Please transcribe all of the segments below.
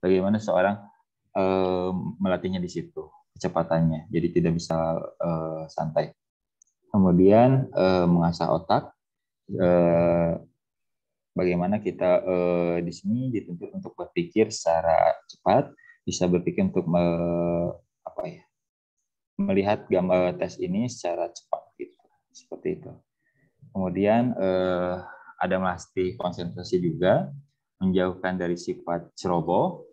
bagaimana seorang melatihnya di situ, kecepatannya. Jadi tidak bisa santai. Kemudian mengasah otak. Bagaimana kita di sini dituntut untuk berpikir secara cepat, bisa berpikir untuk apa ya, melihat gambar tes ini secara cepat gitu, seperti itu. Kemudian ada melatih konsentrasi juga, menjauhkan dari sifat ceroboh,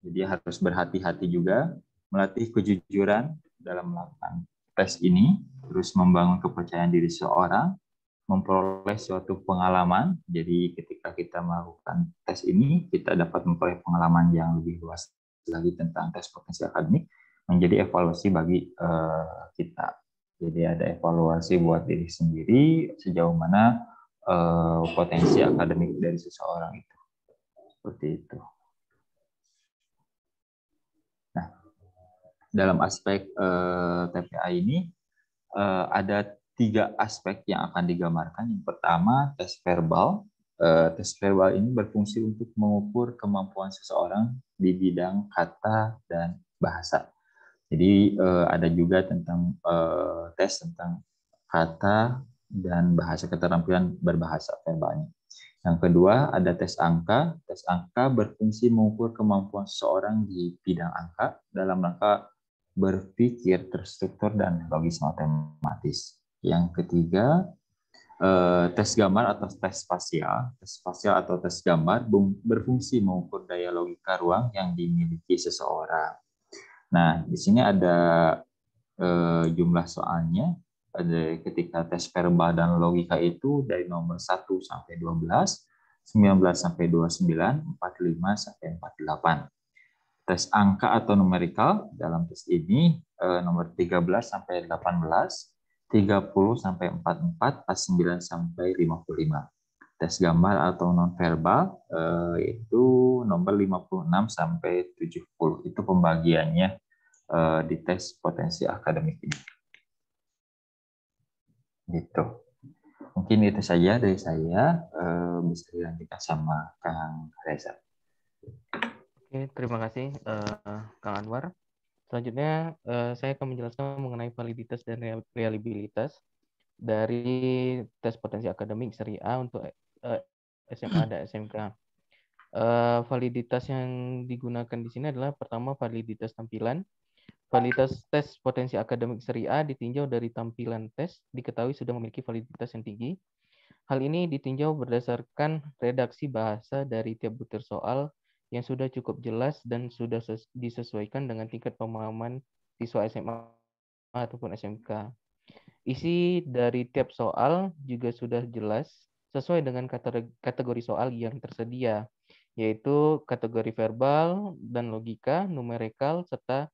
jadi harus berhati-hati juga, melatih kejujuran dalam melakukan tes ini, terus membangun kepercayaan diri seorang, memperoleh suatu pengalaman. Jadi ketika kita melakukan tes ini, kita dapat memperoleh pengalaman yang lebih luas lagi tentang tes potensi akademik, menjadi evaluasi bagi kita. Jadi ada evaluasi buat diri sendiri sejauh mana potensi akademik dari seseorang itu. Seperti itu. Nah, dalam aspek TPA ini ada 3 aspek yang akan digambarkan. Yang pertama, tes verbal. Tes verbal ini berfungsi untuk mengukur kemampuan seseorang di bidang kata dan bahasa. Jadi ada juga tentang tes tentang kata dan bahasa, keterampilan berbahasa verbalnya. Yang kedua, ada tes angka. Tes angka berfungsi mengukur kemampuan seseorang di bidang angka dalam rangka berpikir terstruktur dan logis matematis. Yang ketiga, tes gambar atau tes spasial. Tes spasial atau tes gambar berfungsi mengukur daya logika ruang yang dimiliki seseorang. Nah, di sini ada jumlah soalnya. Ada ketika tes verbal dan logika itu dari nomor 1 sampai 12, 19 sampai 29, 45 sampai 48. Tes angka atau numerikal dalam tes ini nomor 13 sampai 18, 30 sampai 44, 49 sampai 55. Tes gambar atau nonverbal itu nomor 56 sampai 70. Itu pembagiannya di tes potensi akademik ini. Gitu. Mungkin itu saja dari saya. Bisa dilanjutkan sama Kang Reza. Oke, terima kasih Kang Anwar. Selanjutnya saya akan menjelaskan mengenai validitas dan reliabilitas dari tes potensi akademik seri A untuk SMA dan SMK. Validitas yang digunakan di sini adalah pertama validitas tampilan. Validitas tes potensi akademik seri A ditinjau dari tampilan tes, diketahui sudah memiliki validitas yang tinggi. Hal ini ditinjau berdasarkan redaksi bahasa dari tiap butir soal yang sudah cukup jelas dan sudah disesuaikan dengan tingkat pemahaman siswa SMA ataupun SMK. Isi dari tiap soal juga sudah jelas sesuai dengan kategori soal yang tersedia, yaitu kategori verbal dan logika, numerikal, serta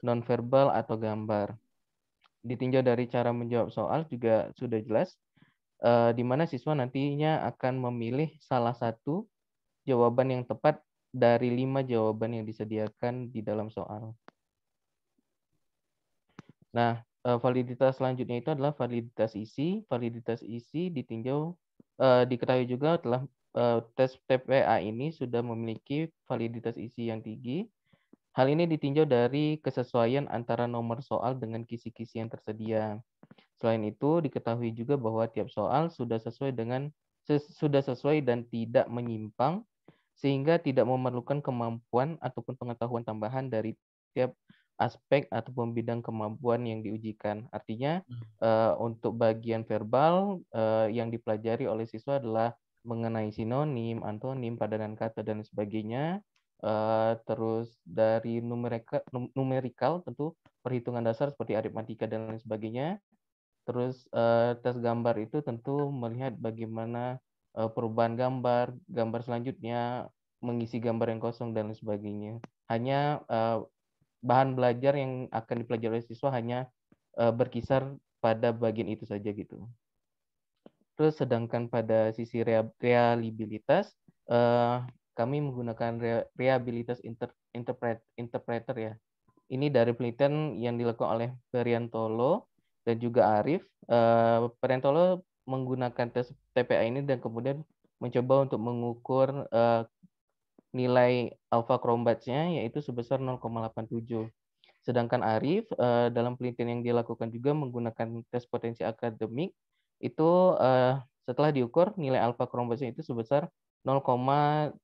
nonverbal atau gambar. Ditinjau dari cara menjawab soal juga sudah jelas, di mana siswa nantinya akan memilih salah satu jawaban yang tepat dari 5 jawaban yang disediakan di dalam soal. Nah, validitas selanjutnya itu adalah validitas isi. Validitas isi ditinjau, diketahui juga telah tes TPA ini sudah memiliki validitas isi yang tinggi. Hal ini ditinjau dari kesesuaian antara nomor soal dengan kisi-kisi yang tersedia. Selain itu, diketahui juga bahwa tiap soal sudah sesuai dan tidak menyimpang, sehingga tidak memerlukan kemampuan ataupun pengetahuan tambahan dari tiap aspek ataupun bidang kemampuan yang diujikan. Artinya, untuk bagian verbal yang dipelajari oleh siswa adalah mengenai sinonim, antonim, padanan kata, dan sebagainya. Terus dari numerikal tentu perhitungan dasar seperti aritmatika dan lain sebagainya. Terus tes gambar itu tentu melihat bagaimana perubahan gambar selanjutnya, mengisi gambar yang kosong dan lain sebagainya. Hanya bahan belajar yang akan dipelajari oleh siswa hanya berkisar pada bagian itu saja gitu. Terus sedangkan pada sisi reliabilitas, kami menggunakan reliabilitas interpreter ya. Ini dari penelitian yang dilakukan oleh Periantolo dan juga Arif. Periantolo menggunakan tes TPA ini dan kemudian mencoba untuk mengukur nilai alpha Cronbach's-nya yaitu sebesar 0,87. Sedangkan Arif dalam penelitian yang dilakukan juga menggunakan tes potensi akademik itu setelah diukur nilai alpha Cronbach's-nya itu sebesar 0,737.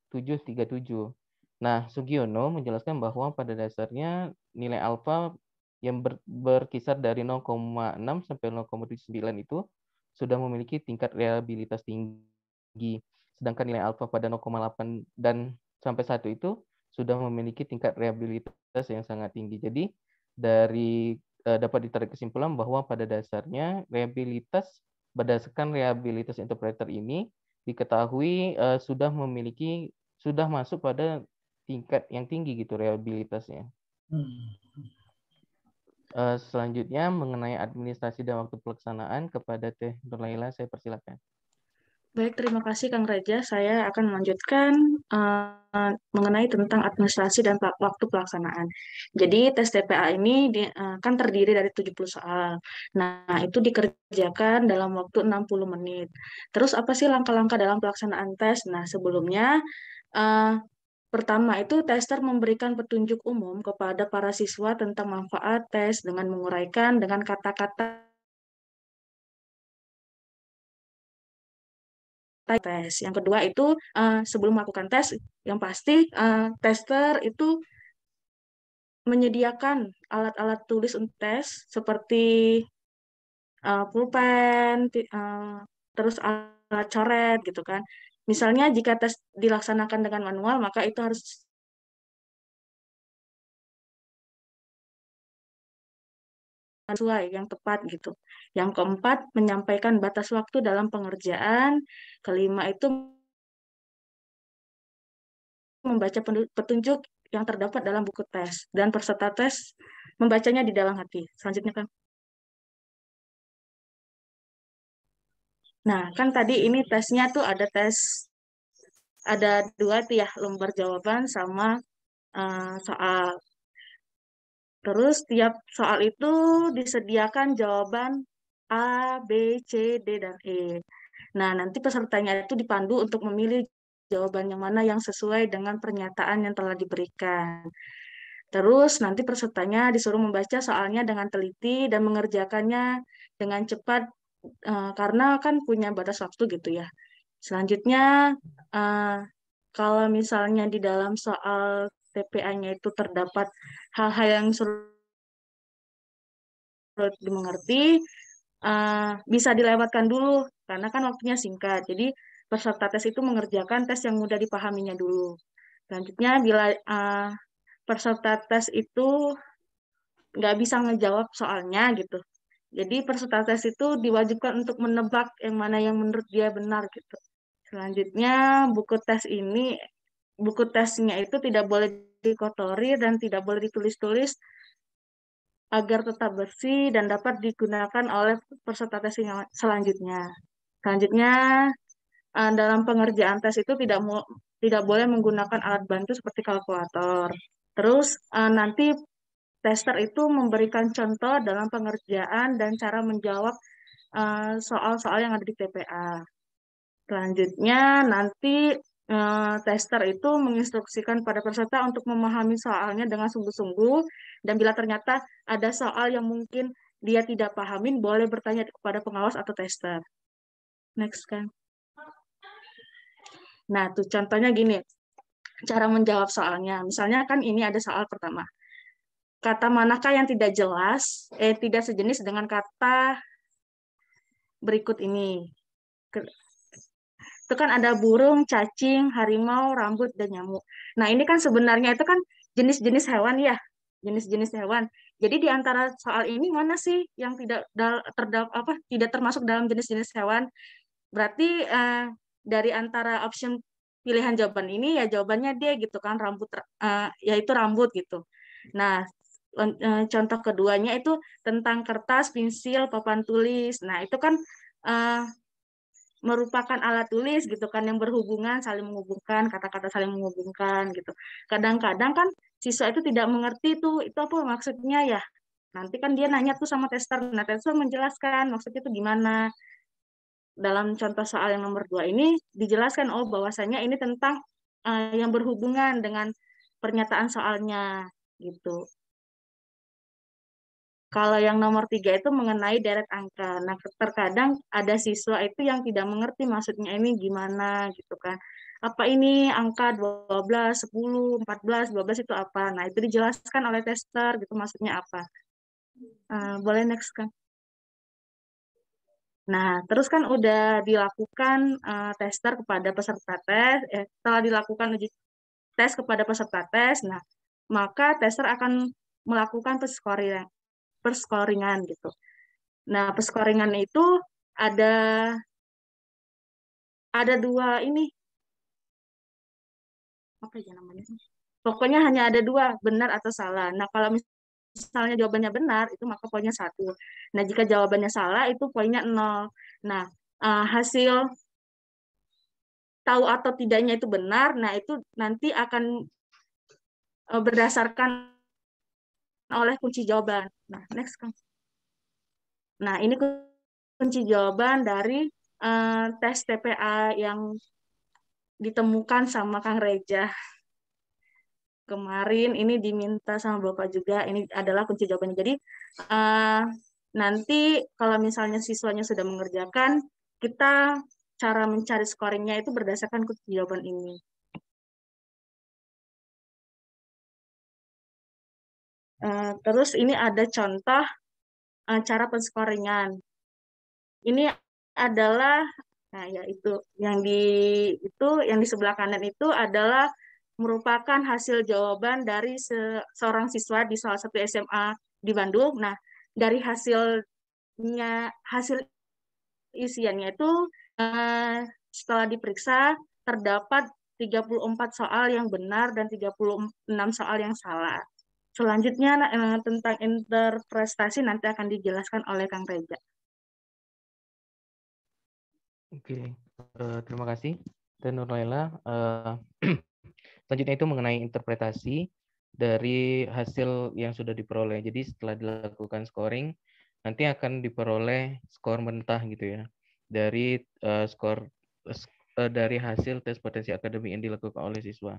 Nah, Sugiono menjelaskan bahwa pada dasarnya nilai alpha yang berkisar dari 0,6 sampai 0,79 itu sudah memiliki tingkat reliabilitas tinggi. Sedangkan nilai alpha pada 0,8 dan sampai 1 itu sudah memiliki tingkat reliabilitas yang sangat tinggi. Jadi dari dapat ditarik kesimpulan bahwa pada dasarnya berdasarkan reliabilitas interpreter ini diketahui sudah masuk pada tingkat yang tinggi gitu reliabilitasnya. Selanjutnya mengenai administrasi dan waktu pelaksanaan kepada Teh Nurlaila, saya persilakan. Baik, terima kasih Kang Raja. Saya akan melanjutkan mengenai tentang administrasi dan waktu pelaksanaan. Jadi tes TPA ini kan terdiri dari 70 soal. Nah, itu dikerjakan dalam waktu 60 menit. Terus apa sih langkah-langkah dalam pelaksanaan tes? Nah, sebelumnya pertama itu tester memberikan petunjuk umum kepada para siswa tentang manfaat tes dengan menguraikan dengan kata-kata tes. Yang kedua itu sebelum melakukan tes, yang pasti tester itu menyediakan alat-alat tulis untuk tes seperti pulpen, terus alat coret gitu kan. Misalnya jika tes dilaksanakan dengan manual, maka itu harus sesuai yang tepat gitu. Yang keempat, menyampaikan batas waktu dalam pengerjaan. Kelima itu membaca petunjuk yang terdapat dalam buku tes dan peserta tes membacanya di dalam hati. Selanjutnya kan. Nah, kan tadi ini tesnya tuh ada 2 tuh ya, lembar jawaban sama soal. Terus tiap soal itu disediakan jawaban A, B, C, D, dan E. Nah, nanti pesertanya itu dipandu untuk memilih jawaban yang mana yang sesuai dengan pernyataan yang telah diberikan. Terus nanti pesertanya disuruh membaca soalnya dengan teliti dan mengerjakannya dengan cepat karena kan punya batas waktu gitu ya. Selanjutnya, kalau misalnya di dalam soal TPA-nya itu terdapat hal-hal yang sulit dimengerti, bisa dilewatkan dulu karena kan waktunya singkat. Jadi peserta tes itu mengerjakan tes yang mudah dipahaminya dulu. Selanjutnya, bila peserta tes itu nggak bisa ngejawab soalnya gitu. Jadi peserta tes itu diwajibkan untuk menebak yang mana yang menurut dia benar gitu. Selanjutnya, buku tesnya itu tidak boleh dikotori dan tidak boleh ditulis-tulis agar tetap bersih dan dapat digunakan oleh peserta tes yang selanjutnya. Selanjutnya, dalam pengerjaan tes itu tidak boleh menggunakan alat bantu seperti kalkulator. Terus nanti tester itu memberikan contoh dalam pengerjaan dan cara menjawab soal-soal yang ada di TPA. Selanjutnya, nanti tester itu menginstruksikan pada peserta untuk memahami soalnya dengan sungguh-sungguh, dan bila ternyata ada soal yang mungkin dia tidak pahamin, boleh bertanya kepada pengawas atau tester. Next kan. Nah, tuh contohnya gini, cara menjawab soalnya. Misalnya kan ini ada soal pertama. Kata manakah yang tidak jelas, tidak sejenis dengan kata berikut ini? Itu kan ada burung, cacing, harimau, rambut, dan nyamuk. Nah, ini kan sebenarnya itu kan jenis-jenis hewan ya, jenis-jenis hewan. Jadi di antara soal ini mana sih yang tidak termasuk dalam jenis-jenis hewan? Berarti dari antara option pilihan jawaban ini ya jawabannya D gitu kan, rambut, yaitu rambut gitu. Nah, contoh keduanya itu tentang kertas, pensil, papan tulis. Nah, itu kan merupakan alat tulis gitu kan yang berhubungan, saling menghubungkan, kata-kata saling menghubungkan gitu. Kadang-kadang kan siswa itu tidak mengerti tuh itu apa maksudnya ya. Nanti kan dia nanya tuh sama tester. Nah, tester menjelaskan maksudnya itu gimana. Dalam contoh soal yang nomor 2 ini dijelaskan bahwasanya ini tentang yang berhubungan dengan pernyataan soalnya gitu. Kalau yang nomor 3 itu mengenai deret angka. Nah, terkadang ada siswa itu yang tidak mengerti maksudnya ini gimana gitu kan. Apa ini angka 12, 10, 14, 12 itu apa? Nah, itu dijelaskan oleh tester gitu maksudnya apa. Boleh next kan? Nah, terus kan udah dilakukan tester kepada peserta tes, setelah dilakukan uji tes kepada peserta tes, nah, maka tester akan melakukan perskoringan gitu. Nah, perskoringan itu ada dua ini, apa ya namanya? Pokoknya hanya ada dua, benar atau salah. Nah, kalau misalnya jawabannya benar, itu maka poinnya 1. Nah, jika jawabannya salah, itu poinnya 0. Nah, hasil tahu atau tidaknya itu benar, nah itu nanti akan berdasarkan oleh kunci jawaban. Nah, next kan. Nah, ini kunci jawaban dari tes TPA yang ditemukan sama Kang Reja kemarin. Ini diminta sama Bapak juga. Ini adalah kunci jawabannya. Jadi nanti kalau misalnya siswanya sudah mengerjakan, kita cara mencari scoringnya itu berdasarkan kunci jawaban ini. Terus ini ada contoh cara penskoringan. Ini adalah, nah ya yang di sebelah kanan itu adalah merupakan hasil jawaban dari seorang siswa di salah satu SMA di Bandung. Nah, dari hasil isiannya itu setelah diperiksa terdapat 34 soal yang benar dan 36 soal yang salah. Selanjutnya tentang interpretasi nanti akan dijelaskan oleh Kang Reja. Oke, terima kasih. Dan Nurlaila, selanjutnya itu mengenai interpretasi dari hasil yang sudah diperoleh. Jadi setelah dilakukan scoring, nanti akan diperoleh skor mentah gitu ya dari dari hasil tes potensi akademik yang dilakukan oleh siswa.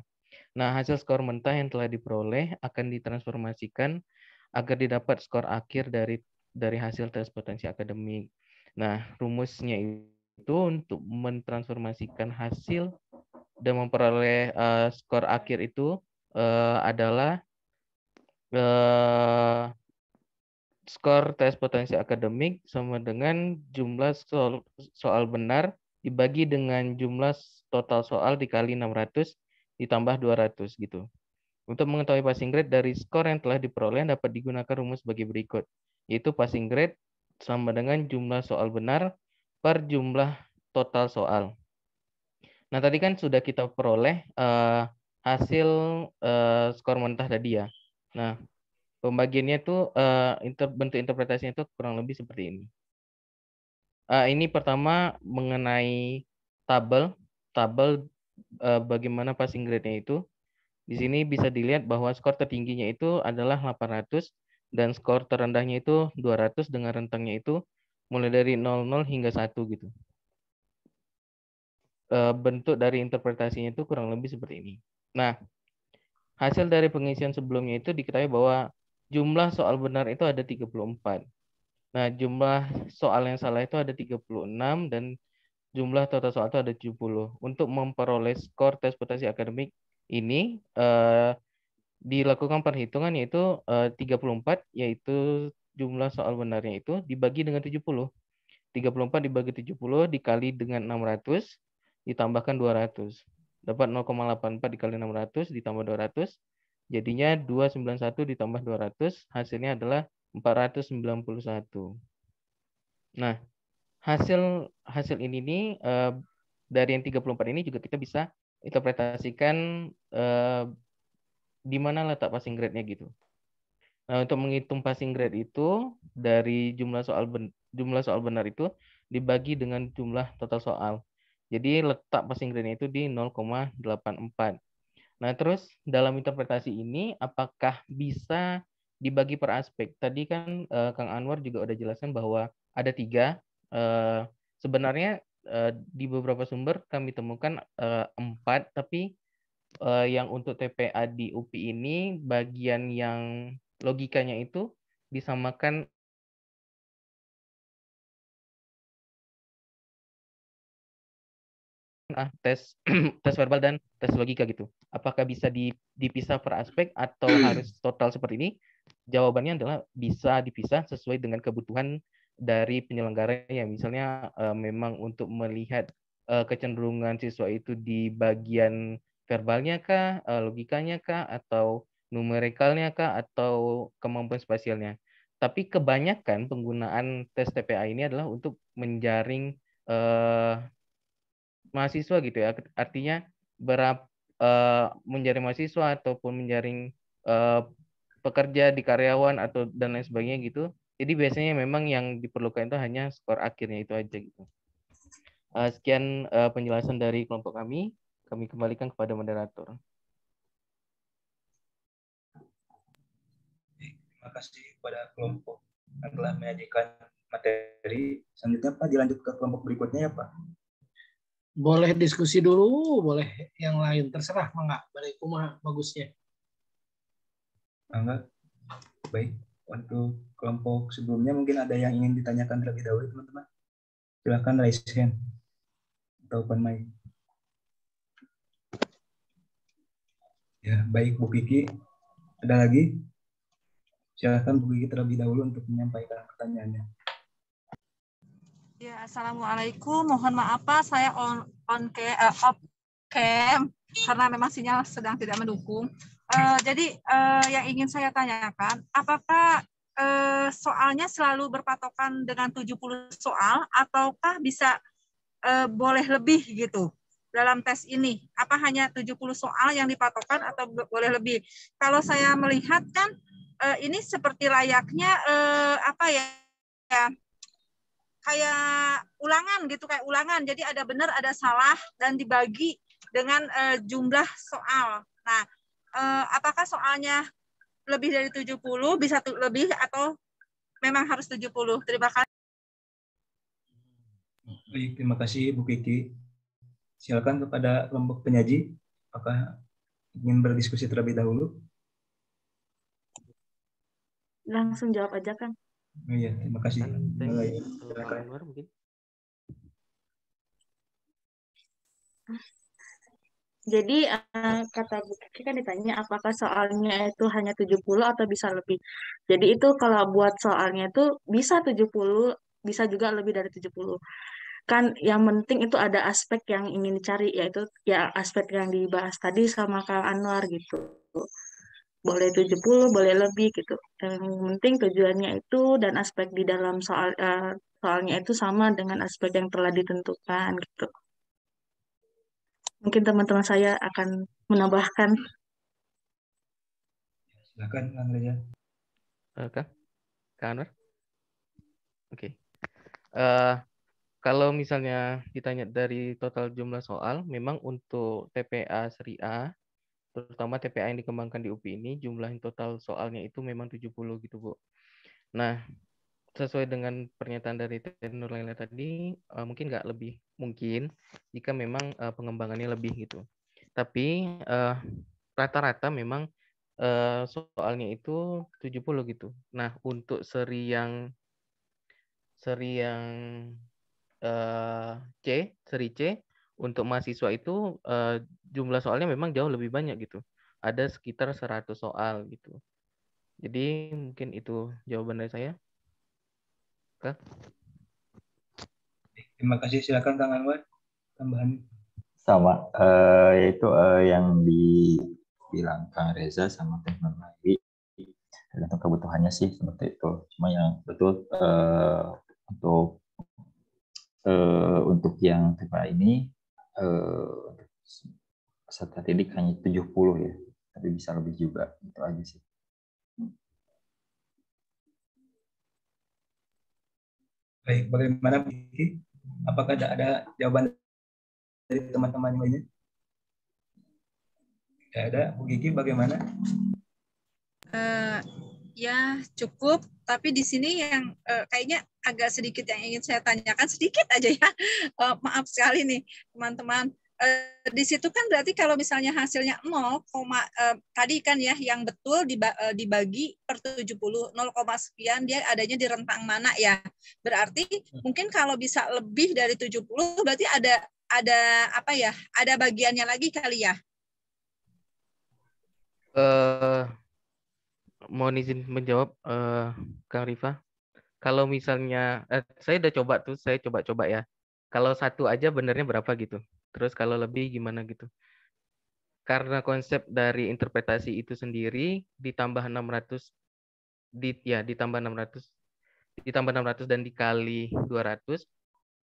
Nah, hasil skor mentah yang telah diperoleh akan ditransformasikan agar didapat skor akhir dari hasil tes potensi akademik. Nah, rumusnya itu untuk mentransformasikan hasil dan memperoleh skor akhir itu adalah skor tes potensi akademik sama dengan jumlah soal benar dibagi dengan jumlah total soal dikali 600 ditambah 200 gitu. Untuk mengetahui passing grade dari skor yang telah diperoleh dapat digunakan rumus sebagai berikut, yaitu passing grade sama dengan jumlah soal benar per jumlah total soal. Nah, tadi kan sudah kita peroleh hasil skor mentah tadi ya. Nah, pembagiannya tuh bentuk interpretasinya itu kurang lebih seperti ini. Ini pertama mengenai tabel bagaimana passing grade-nya itu. Di sini bisa dilihat bahwa skor tertingginya itu adalah 800 dan skor terendahnya itu 200 dengan rentangnya itu mulai dari 00 hingga 1 gitu. Bentuk dari interpretasinya itu kurang lebih seperti ini. Nah, hasil dari pengisian sebelumnya itu diketahui bahwa jumlah soal benar itu ada 34. Nah, jumlah soal yang salah itu ada 36 dan jumlah total soal itu ada 70. Untuk memperoleh skor tes potensi akademik ini dilakukan perhitungan yaitu 34 yaitu jumlah soal benarnya itu dibagi dengan 70. 34 dibagi 70 dikali dengan 600 ditambahkan 200. Dapat 0,84 dikali 600 ditambah 200 jadinya 291 ditambah 200 hasilnya adalah 491. Nah, hasil ini nih dari yang 34 ini juga kita bisa interpretasikan di mana letak passing grade-nya gitu. Nah, untuk menghitung passing grade itu dari jumlah soal benar itu dibagi dengan jumlah total soal. Jadi letak passing grade-nya itu di 0,84. Nah, terus dalam interpretasi ini apakah bisa dibagi per aspek? Tadi kan Kang Anwar juga udah jelaskan bahwa ada 3. Sebenarnya di beberapa sumber kami temukan 4, tapi yang untuk TPA di UPI ini bagian yang logikanya itu disamakan tes tes verbal dan tes logika gitu. Apakah bisa dipisah per aspek atau harus total seperti ini? Jawabannya adalah bisa dipisah sesuai dengan kebutuhan dari penyelenggara ya. Misalnya memang untuk melihat kecenderungan siswa itu di bagian verbalnya kah, logikanya kah, atau numerikalnya kah, atau kemampuan spasialnya. Tapi kebanyakan penggunaan tes TPA ini adalah untuk menjaring mahasiswa gitu ya. Artinya menjaring mahasiswa ataupun menjaring pekerja di karyawan atau dan lain sebagainya gitu. Jadi biasanya memang yang diperlukan itu hanya skor akhirnya itu aja gitu. Sekian penjelasan dari kelompok kami. Kami kembalikan kepada moderator. Terima kasih kepada kelompok yang telah menyajikan materi. Selanjutnya Pak dilanjut ke kelompok berikutnya ya Pak. Boleh diskusi dulu, boleh yang lain terserah, enggak? Balik rumah bagusnya. Enggak. Baik. Untuk kelompok sebelumnya mungkin ada yang ingin ditanyakan terlebih dahulu teman-teman. Silakan raise hand atau open mic. Ya, baik Bu Kiki. Ada lagi? Silakan Bu Kiki terlebih dahulu untuk menyampaikan pertanyaannya. Ya, Assalamualaikum. Mohon maaf Pak, saya off cam karena memang sinyal sedang tidak mendukung. Jadi yang ingin saya tanyakan, apakah soalnya selalu berpatokan dengan 70 soal ataukah bisa boleh lebih gitu dalam tes ini? Apa hanya 70 soal yang dipatokan atau boleh lebih? Kalau saya melihat kan ini seperti layaknya apa ya? Kayak ulangan gitu, kayak ulangan. Jadi ada benar, ada salah, dan dibagi dengan jumlah soal. Nah, apakah soalnya lebih dari 70, bisa lebih, atau memang harus 70? Terima kasih. Baik, terima kasih Bu Kiki. Silakan kepada kelompok penyaji, apakah ingin berdiskusi terlebih dahulu? Langsung jawab aja, Kang. Oh iya, terima kasih. Mungkin. Jadi kata Bu Kiki kan ditanya apakah soalnya itu hanya 70 atau bisa lebih. Jadi itu kalau buat soalnya itu bisa 70, bisa juga lebih dari 70. Kan yang penting itu ada aspek yang ingin dicari, yaitu ya aspek yang dibahas tadi sama Kang Anwar gitu. Boleh 70, boleh lebih gitu. Yang penting tujuannya itu dan aspek di dalam soalnya itu sama dengan aspek yang telah ditentukan gitu. Mungkin teman-teman saya akan menambahkan. Silakan Kang Reza. Kak Anwar? Oke. Kalau misalnya ditanya dari total jumlah soal, memang untuk TPA Seri A, terutama TPA yang dikembangkan di UPI ini, jumlah total soalnya itu memang 70 gitu, Bu. Nah, sesuai dengan pernyataan dari Tenur Laila tadi, mungkin nggak lebih mungkin jika memang pengembangannya lebih gitu. Tapi rata-rata memang soalnya itu 70 gitu. Nah, untuk seri yang seri C untuk mahasiswa itu jumlah soalnya memang jauh lebih banyak gitu. Ada sekitar 100 soal gitu. Jadi mungkin itu jawaban dari saya. Kak? Terima kasih. Silakan Kang Anwar. Tambahan. Sama, yaitu yang dibilang Kang Reza sama Teknon lagi, tergantung kebutuhannya sih seperti itu. Cuma yang betul untuk yang TPA ini peserta didik hanya 70 ya, tapi bisa lebih juga, itu aja sih. Baik, bagaimana Bu Kiki? Apakah ada jawaban dari teman-teman lainnya? Tidak ada. Bu Kiki bagaimana? Ya cukup, tapi di sini yang kayaknya agak sedikit yang ingin saya tanyakan, sedikit aja ya. Maaf sekali nih teman-teman. di situ kan berarti kalau misalnya hasilnya 0, tadi kan ya yang betul dibagi per 70, 0, sekian dia adanya di rentang mana ya. Berarti mungkin kalau bisa lebih dari 70 berarti ada apa ya? Ada bagiannya lagi kali ya. Mohon izin menjawab, Kang Rifa. Kalau misalnya saya udah coba tuh, saya coba-coba ya. Kalau satu aja benernya berapa gitu. Terus kalau lebih gimana gitu. Karena konsep dari interpretasi itu sendiri ditambah 600 ditambah 600 dan dikali 200.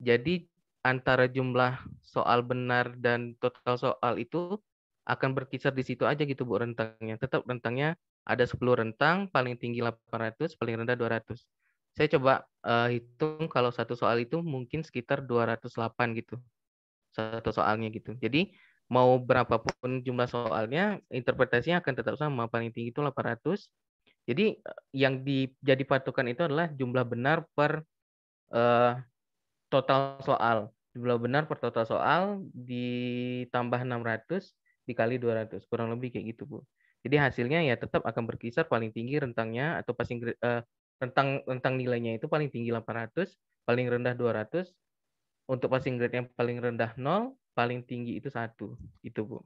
Jadi antara jumlah soal benar dan total soal itu akan berkisar di situ aja gitu Bu rentangnya. Tetap rentangnya ada 10 rentang, paling tinggi 800, paling rendah 200. Saya coba hitung kalau satu soal itu mungkin sekitar 208 gitu. Satu soalnya gitu. Jadi mau berapapun jumlah soalnya, interpretasinya akan tetap sama. Paling tinggi itu 800. Jadi yang jadi patokan itu adalah jumlah benar per total soal. Jumlah benar per total soal ditambah 600 dikali 200. Kurang lebih kayak gitu, Bu. Jadi hasilnya ya tetap akan berkisar paling tinggi rentangnya atau passing rentang nilainya itu paling tinggi 800, paling rendah 200. Untuk passing grade yang paling rendah 0, paling tinggi itu 1. Itu, Bu.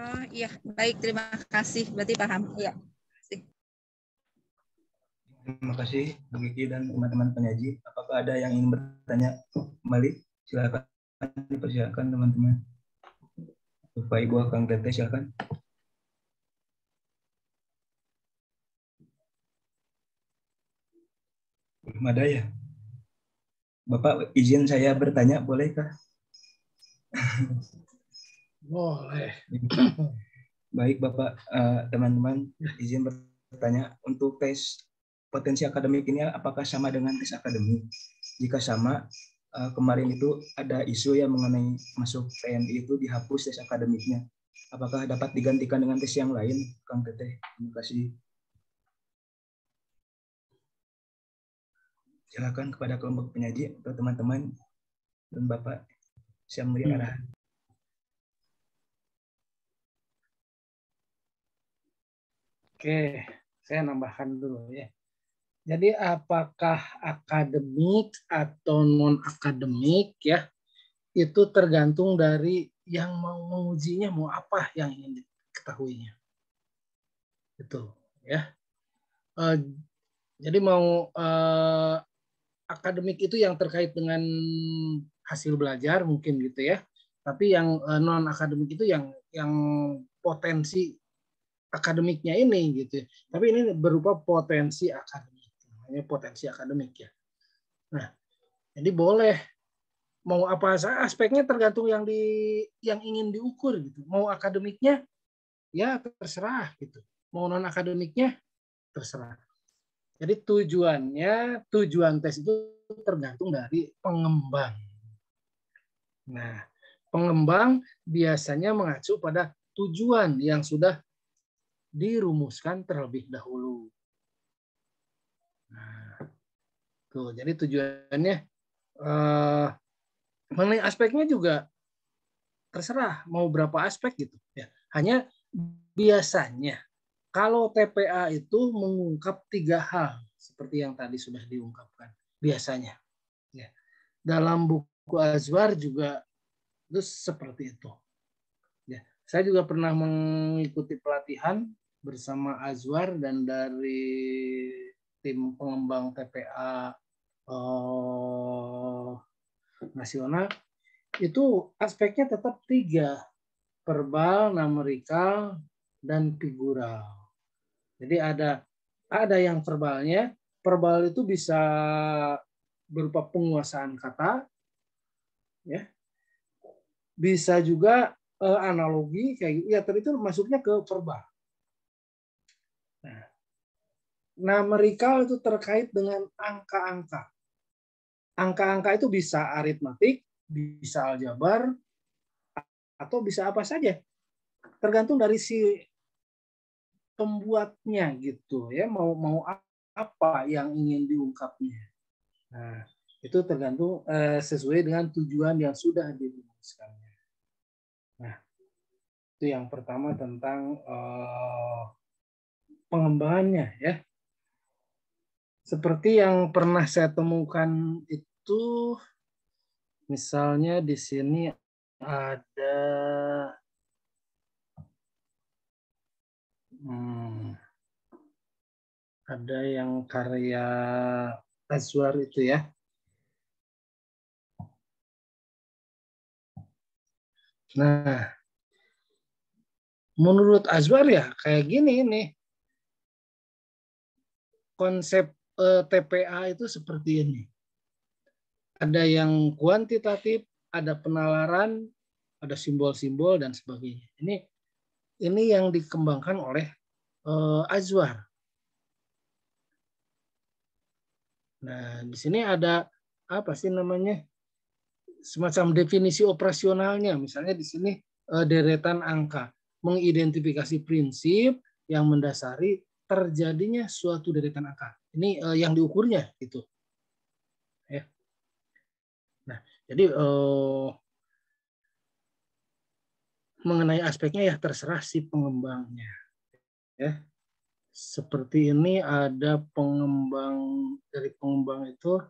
Oh iya, baik, terima kasih. Berarti paham. Iya. Terima kasih Bu Kiki dan teman-teman penyaji. Apakah ada yang ingin bertanya kembali? Silakan, dipersilakan teman-teman. Bapak Ibu Kang Tete, silakan. Belum ada ya? Bapak izin saya bertanya, bolehkah? Boleh. Baik Bapak, teman-teman izin bertanya, untuk tes potensi akademik ini apakah sama dengan tes akademik? Jika sama, kemarin itu ada isu yang mengenai masuk TNI itu dihapus tes akademiknya. Apakah dapat digantikan dengan tes yang lain, Kang Teteh? Terima kasih. Silakan kepada kelompok penyaji atau teman-teman dan Bapak yang memberi arahan. Oke, saya nambahkan dulu ya. Jadi apakah akademik atau non-akademik ya, itu tergantung dari yang mau mengujinya mau apa yang ingin diketahuinya. Itu ya. Jadi mau akademik itu yang terkait dengan hasil belajar mungkin gitu ya. Tapi yang non-akademik itu yang potensi akademiknya ini gitu. Tapi ini berupa potensi akademik, namanya potensi akademik ya. Nah, jadi boleh mau apa aspeknya tergantung yang ingin diukur gitu. Mau akademiknya ya terserah gitu. Mau non akademiknya terserah. Jadi tujuan tes itu tergantung dari pengembang. Nah, pengembang biasanya mengacu pada tujuan yang sudah dirumuskan terlebih dahulu. Nah, tuh, jadi tujuannya mengenai aspeknya juga terserah mau berapa aspek gitu ya. Hanya biasanya kalau TPA itu mengungkap 3 hal seperti yang tadi sudah diungkapkan biasanya. Ya. Dalam buku Azwar juga itu seperti itu. Ya. Saya juga pernah mengikuti pelatihan bersama Azwar dan dari tim pengembang TPA nasional itu aspeknya tetap 3, verbal, numerikal, dan figural. Jadi ada yang verbalnya. Verbal itu bisa berupa penguasaan kata, ya. Bisa juga analogi kayak gitu. Ya, tadi itu masuknya ke verbal. Nah, numerikal itu terkait dengan angka-angka. Angka-angka itu bisa aritmatik, bisa aljabar, atau bisa apa saja. Tergantung dari si pembuatnya gitu ya, mau apa yang ingin diungkapnya. Nah, itu tergantung sesuai dengan tujuan yang sudah dirumuskannya. Itu yang pertama tentang pengembangannya ya. Seperti yang pernah saya temukan itu, misalnya di sini ada ada yang karya Azwar itu ya. Nah, menurut Azwar ya kayak gini nih. Konsep TPA itu seperti ini. Ada yang kuantitatif, ada penalaran, ada simbol-simbol dan sebagainya. Ini yang dikembangkan oleh Azwar. Nah, di sini ada apa sih namanya? Semacam definisi operasionalnya. Misalnya di sini deretan angka, mengidentifikasi prinsip yang mendasari terjadinya suatu deretan angka. Ini yang diukurnya gitu. Ya. Nah, jadi mengenai aspeknya ya terserah si pengembangnya. Ya. Seperti ini ada pengembang, dari pengembang itu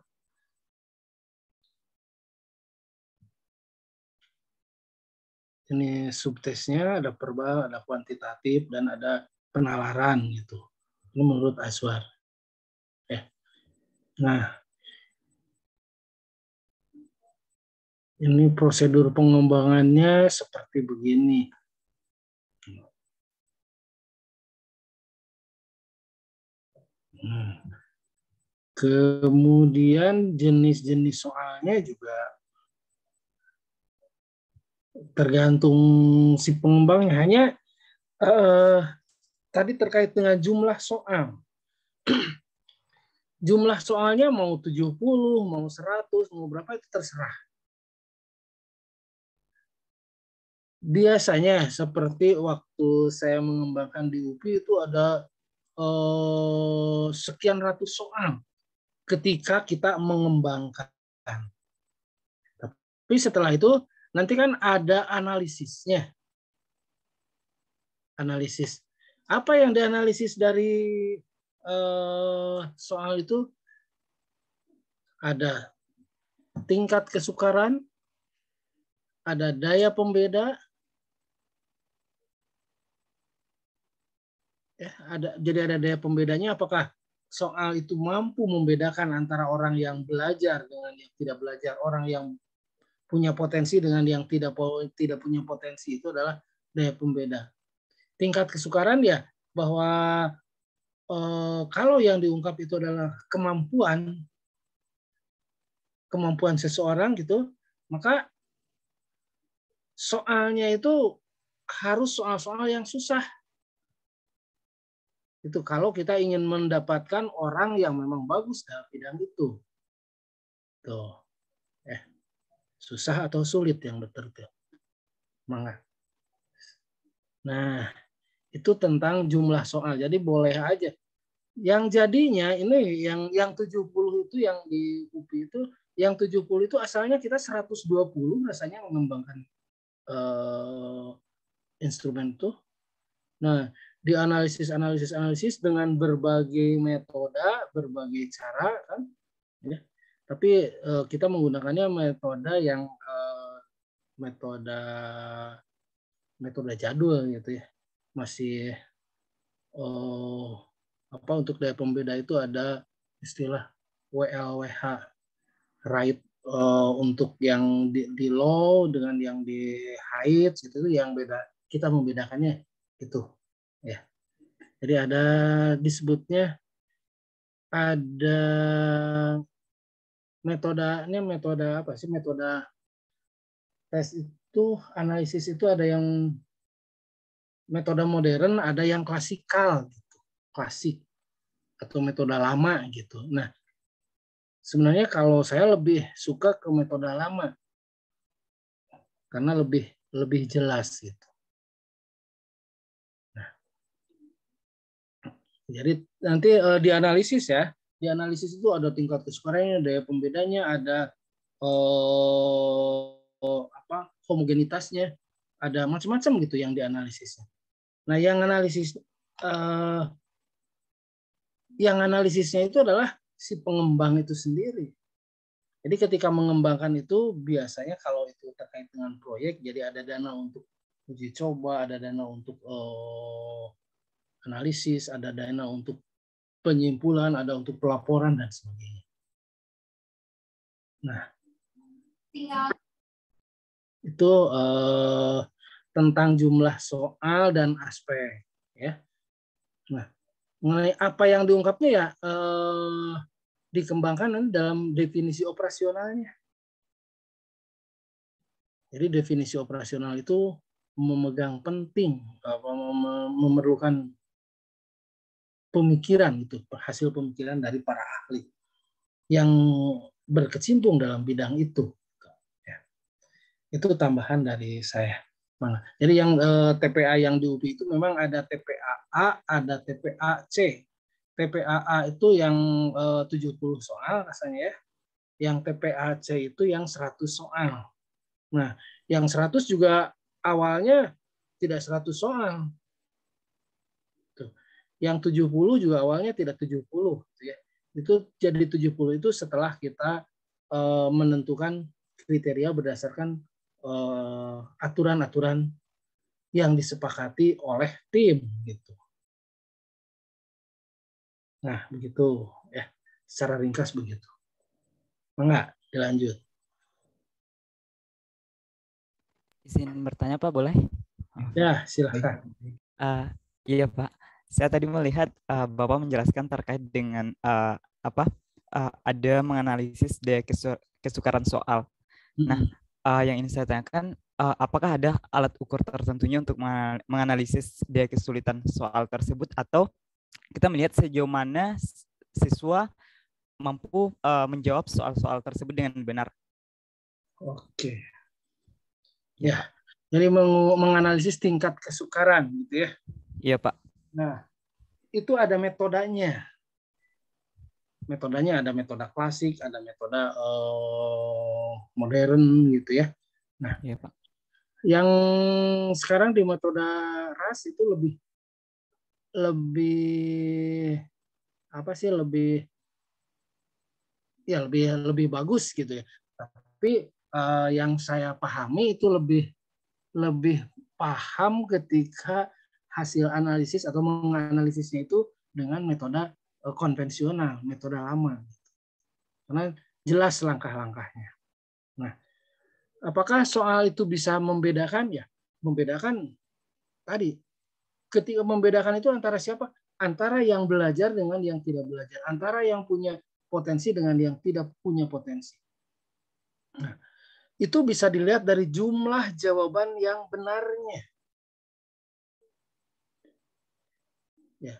ini subtesnya, ada verbal, ada kuantitatif, dan ada penalaran gitu. Ini menurut Azwar. Nah, ini prosedur pengembangannya seperti begini. Kemudian jenis-jenis soalnya juga tergantung si pengembangnya. Hanya tadi terkait dengan jumlah soal. Jumlah soalnya mau 70, mau 100, mau berapa itu terserah. Biasanya seperti waktu saya mengembangkan di UPI itu ada sekian ratus soal ketika kita mengembangkan. Tapi setelah itu nanti kan ada analisisnya. Analisis. Apa yang dianalisis dari soal itu? Ada tingkat kesukaran, ada daya pembeda, ya, jadi ada daya pembedanya. Apakah soal itu mampu membedakan antara orang yang belajar dengan yang tidak belajar, orang yang punya potensi dengan yang tidak punya potensi, itu adalah daya pembeda. Tingkat kesukaran ya bahwa kalau yang diungkap itu adalah kemampuan seseorang gitu, maka soalnya itu harus soal-soal yang susah. Itu kalau kita ingin mendapatkan orang yang memang bagus dalam bidang itu. Tuh. Susah atau sulit yang betul. Nah, itu tentang jumlah soal. Jadi boleh aja. Yang jadinya ini yang 70 itu yang di UPI itu, yang 70 itu asalnya kita 120 rasanya mengembangkan instrumen itu. Nah, di analisis dengan berbagai metode, berbagai cara kan, ya. Tapi kita menggunakannya metode yang metode jadul gitu ya. Masih untuk daya pembeda itu ada istilah WLWH, right, untuk yang di low dengan yang di high itu yang beda, kita membedakannya itu ya. Jadi ada disebutnya ada metode apa sih, metode tes itu, analisis itu ada yang metode modern, ada yang klasikal gitu, klasik atau metode lama gitu. Nah, sebenarnya kalau saya lebih suka ke metode lama karena lebih jelas gitu. Nah, jadi nanti dianalisis ya. Di analisis itu ada tingkat kesukarannya, daya pembedanya, ada homogenitasnya. ada macam-macam gitu yang dianalisisnya. Nah, yang analisisnya itu adalah si pengembang itu sendiri. Jadi ketika mengembangkan itu biasanya kalau itu terkait dengan proyek, jadi ada dana untuk uji coba, ada dana untuk analisis, ada dana untuk penyimpulan, ada untuk pelaporan dan sebagainya. Nah, itu tentang jumlah soal dan aspek, ya. Nah, mengenai apa yang diungkapnya ya dikembangkan dalam definisi operasionalnya. Jadi definisi operasional itu memegang penting, memerlukan pemikiran itu, hasil pemikiran dari para ahli yang berkecimpung dalam bidang itu. Ya. Itu tambahan dari saya. Jadi yang TPA yang di UPI itu memang ada TPA A, ada TPA C. TPA A itu yang 70 soal rasanya ya. Yang TPA C itu yang 100 soal. Nah, yang 100 juga awalnya tidak 100 soal. Tuh. Yang 70 juga awalnya tidak 70. Ya. Itu jadi 70 itu setelah kita menentukan kriteria berdasarkan aturan-aturan yang disepakati oleh tim gitu. Nah, begitu ya. Secara ringkas begitu. Enggak, dilanjut. Izin bertanya Pak, boleh? Ya, silakan. Iya Pak, saya tadi melihat Bapak menjelaskan terkait dengan ada menganalisis daya kesukaran soal. Nah, yang ingin saya tanyakan, apakah ada alat ukur tertentunya untuk menganalisis daya kesulitan soal tersebut, atau kita melihat sejauh mana siswa mampu menjawab soal-soal tersebut dengan benar? Oke. Ya, jadi menganalisis tingkat kesukaran gitu ya. Iya Pak. Nah, itu ada metodenya. Metodenya ada metode klasik, ada metode modern gitu ya. Nah, iya Pak. Yang sekarang di metode RAS itu lebih bagus gitu ya. Tapi yang saya pahami itu lebih paham ketika hasil analisis atau menganalisisnya itu dengan metode konvensional, metode lama. Karena jelas langkah-langkahnya. Nah, apakah soal itu bisa membedakan? Ya, membedakan tadi. Ketika membedakan itu antara siapa? Antara yang belajar dengan yang tidak belajar. Antara yang punya potensi dengan yang tidak punya potensi. Nah, itu bisa dilihat dari jumlah jawaban yang benarnya. Ya.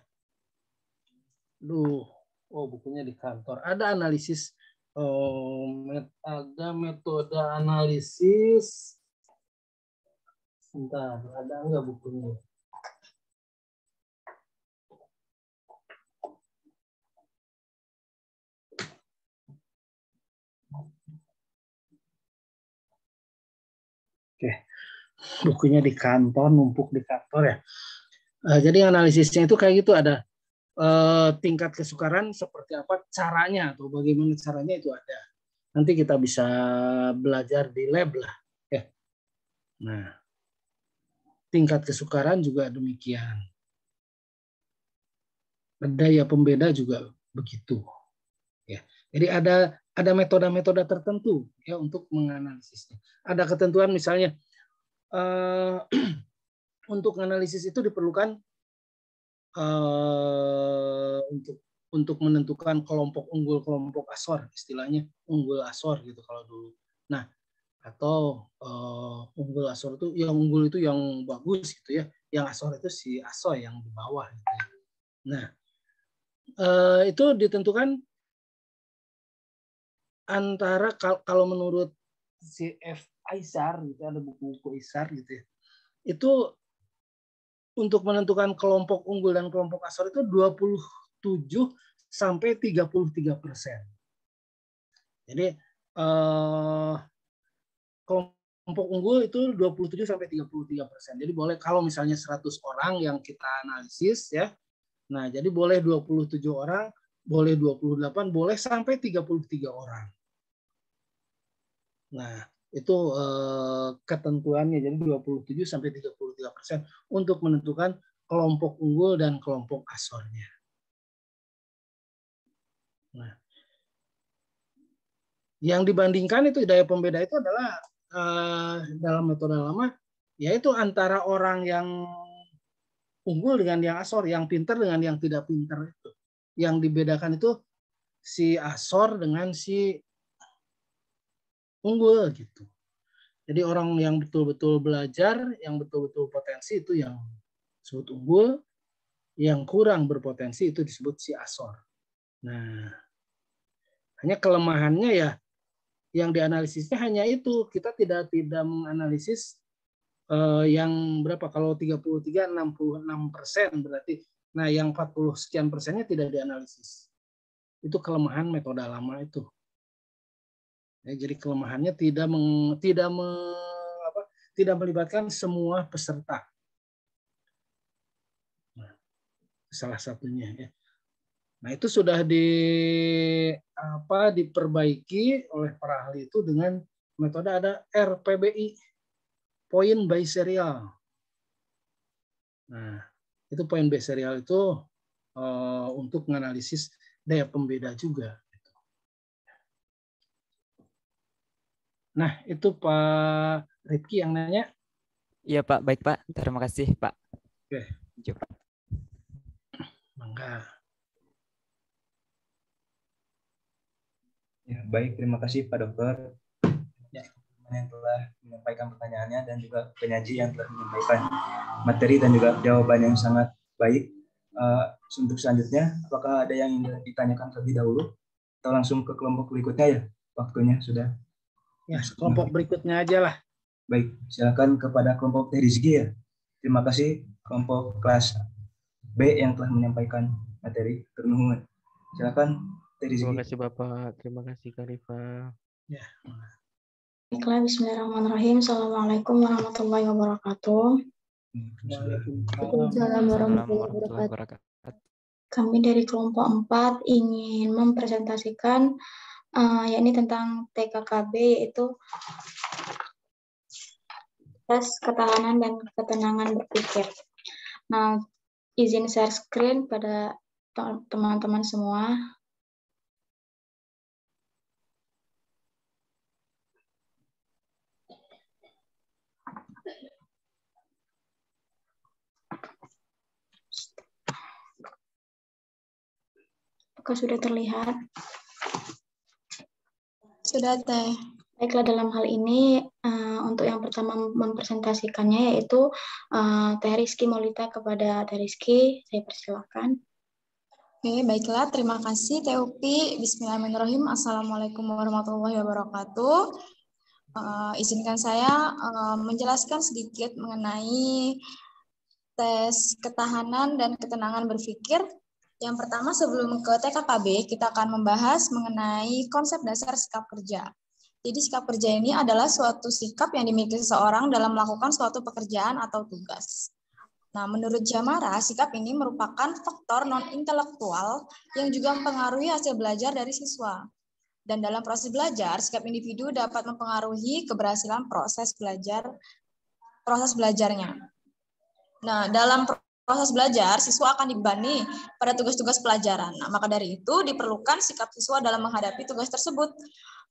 Bukunya di kantor. Ada analisis, ada metode analisis. Sebentar, ada enggak bukunya? Oke, bukunya di kantor, numpuk di kantor ya. Jadi analisisnya itu kayak gitu, ada tingkat kesukaran seperti apa caranya atau bagaimana caranya itu ada. Nanti kita bisa belajar di lab lah. Ya. Nah, tingkat kesukaran juga demikian. Daya pembeda juga begitu. Ya. Jadi ada metode-metode tertentu ya untuk menganalisisnya. Ada ketentuan misalnya untuk analisis itu diperlukan untuk menentukan kelompok unggul, kelompok asor, istilahnya unggul asor gitu kalau dulu. Nah, atau unggul asor itu yang unggul itu yang bagus gitu ya, yang asor itu si asor yang di bawah gitu ya. Nah, itu ditentukan antara kalau menurut C.F. Aizar gitu, ada buku-buku Aizar gitu ya. Itu untuk menentukan kelompok unggul dan kelompok asor itu 27 sampai 33%. Jadi kelompok kelompok unggul itu 27 sampai 33%. Jadi boleh kalau misalnya 100 orang yang kita analisis ya. Nah, jadi boleh 27 orang, boleh 28, boleh sampai 33 orang. Nah, itu ketentuannya. Jadi 27 sampai 33% untuk menentukan kelompok unggul dan kelompok asornya. Nah, yang dibandingkan itu daya pembeda itu adalah dalam metode lama, yaitu antara orang yang unggul dengan yang asor, yang pintar dengan yang tidak pintar itu. Yang dibedakan itu si asor dengan si unggul gitu. Jadi orang yang betul-betul belajar, yang betul-betul potensi itu yang disebut unggul, yang kurang berpotensi itu disebut si asor. Nah, hanya kelemahannya ya yang dianalisisnya hanya itu. Kita tidak menganalisis yang berapa, kalau 33 66% berarti. Nah, yang 40 sekian persennya tidak dianalisis. Itu kelemahan metode lama itu. Ya, jadi kelemahannya tidak melibatkan semua peserta. Nah, salah satunya ya. Nah, itu sudah diperbaiki oleh para ahli itu dengan metode ada RPBI, point by serial. Nah, itu point by serial itu untuk menganalisis daya pembeda juga. Nah, itu Pak Rifki yang nanya. Iya Pak, baik Pak. Terima kasih Pak. Oke. Coba. Mangga. Ya, baik, terima kasih Pak Dokter yang telah menyampaikan pertanyaannya dan juga penyaji yang telah menyampaikan materi dan juga jawaban yang sangat baik. Untuk selanjutnya, apakah ada yang ingin ditanyakan terlebih dahulu atau langsung ke kelompok berikutnya ya? Waktunya sudah. Ya, kelompok berikutnya aja lah. Baik, silakan kepada kelompok Teh Rizky ya. Terima kasih kelompok kelas B yang telah menyampaikan materi. Ternuhun. Silakan. Terima kasih Bapak, terima kasih Kak Rifa. Ya. Baiklah, bismillahirrahmanirrahim. Assalamualaikum warahmatullahi wabarakatuh. Waalaikumsalam warahmatullahi wabarakatuh. Kami dari kelompok 4 ingin mempresentasikan yakni tentang TKKB, yaitu tes ketahanan dan ketenangan berpikir. Nah, izin share screen pada teman-teman semua. Apakah sudah terlihat? Sudah, Teh. Baiklah, dalam hal ini untuk yang pertama mempresentasikannya yaitu Teh Rizky Maulita. Kepada Teh Rizky, saya persilakan. Oke, baiklah. Terima kasih, Teh Upi. Bismillahirrahmanirrahim. Assalamualaikum warahmatullahi wabarakatuh. Izinkan saya menjelaskan sedikit mengenai tes ketahanan dan ketenangan berpikir. Yang pertama, sebelum ke TKKB, kita akan membahas mengenai konsep dasar sikap kerja. Jadi sikap kerja ini adalah suatu sikap yang dimiliki seseorang dalam melakukan suatu pekerjaan atau tugas. Nah, menurut Jamara, sikap ini merupakan faktor non-intelektual yang juga mempengaruhi hasil belajar dari siswa. Dan dalam proses belajar, sikap individu dapat mempengaruhi keberhasilan proses belajarnya. Nah, dalam proses belajar, siswa akan dibebani pada tugas-tugas pelajaran. Nah, maka dari itu diperlukan sikap siswa dalam menghadapi tugas tersebut.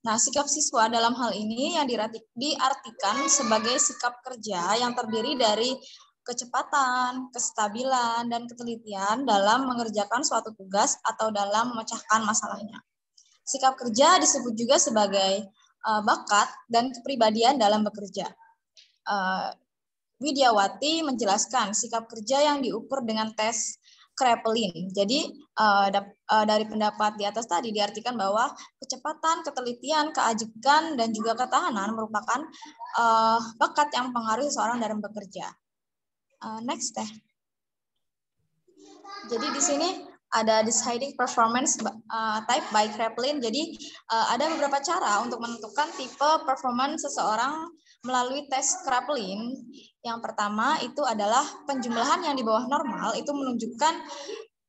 Nah, sikap siswa dalam hal ini yang diartikan sebagai sikap kerja yang terdiri dari kecepatan, kestabilan, dan ketelitian dalam mengerjakan suatu tugas atau dalam memecahkan masalahnya. Sikap kerja disebut juga sebagai bakat dan kepribadian dalam bekerja. Widiawati menjelaskan sikap kerja yang diukur dengan tes Kraepelin. Jadi dari pendapat di atas tadi diartikan bahwa kecepatan, ketelitian, keajikan, dan juga ketahanan merupakan bakat yang mempengaruhi seseorang dalam bekerja. Next Teh. Jadi di sini ada deciding performance type by Kraepelin. Jadi ada beberapa cara untuk menentukan tipe performance seseorang melalui tes Kraepelin. Yang pertama itu adalah penjumlahan yang di bawah normal itu menunjukkan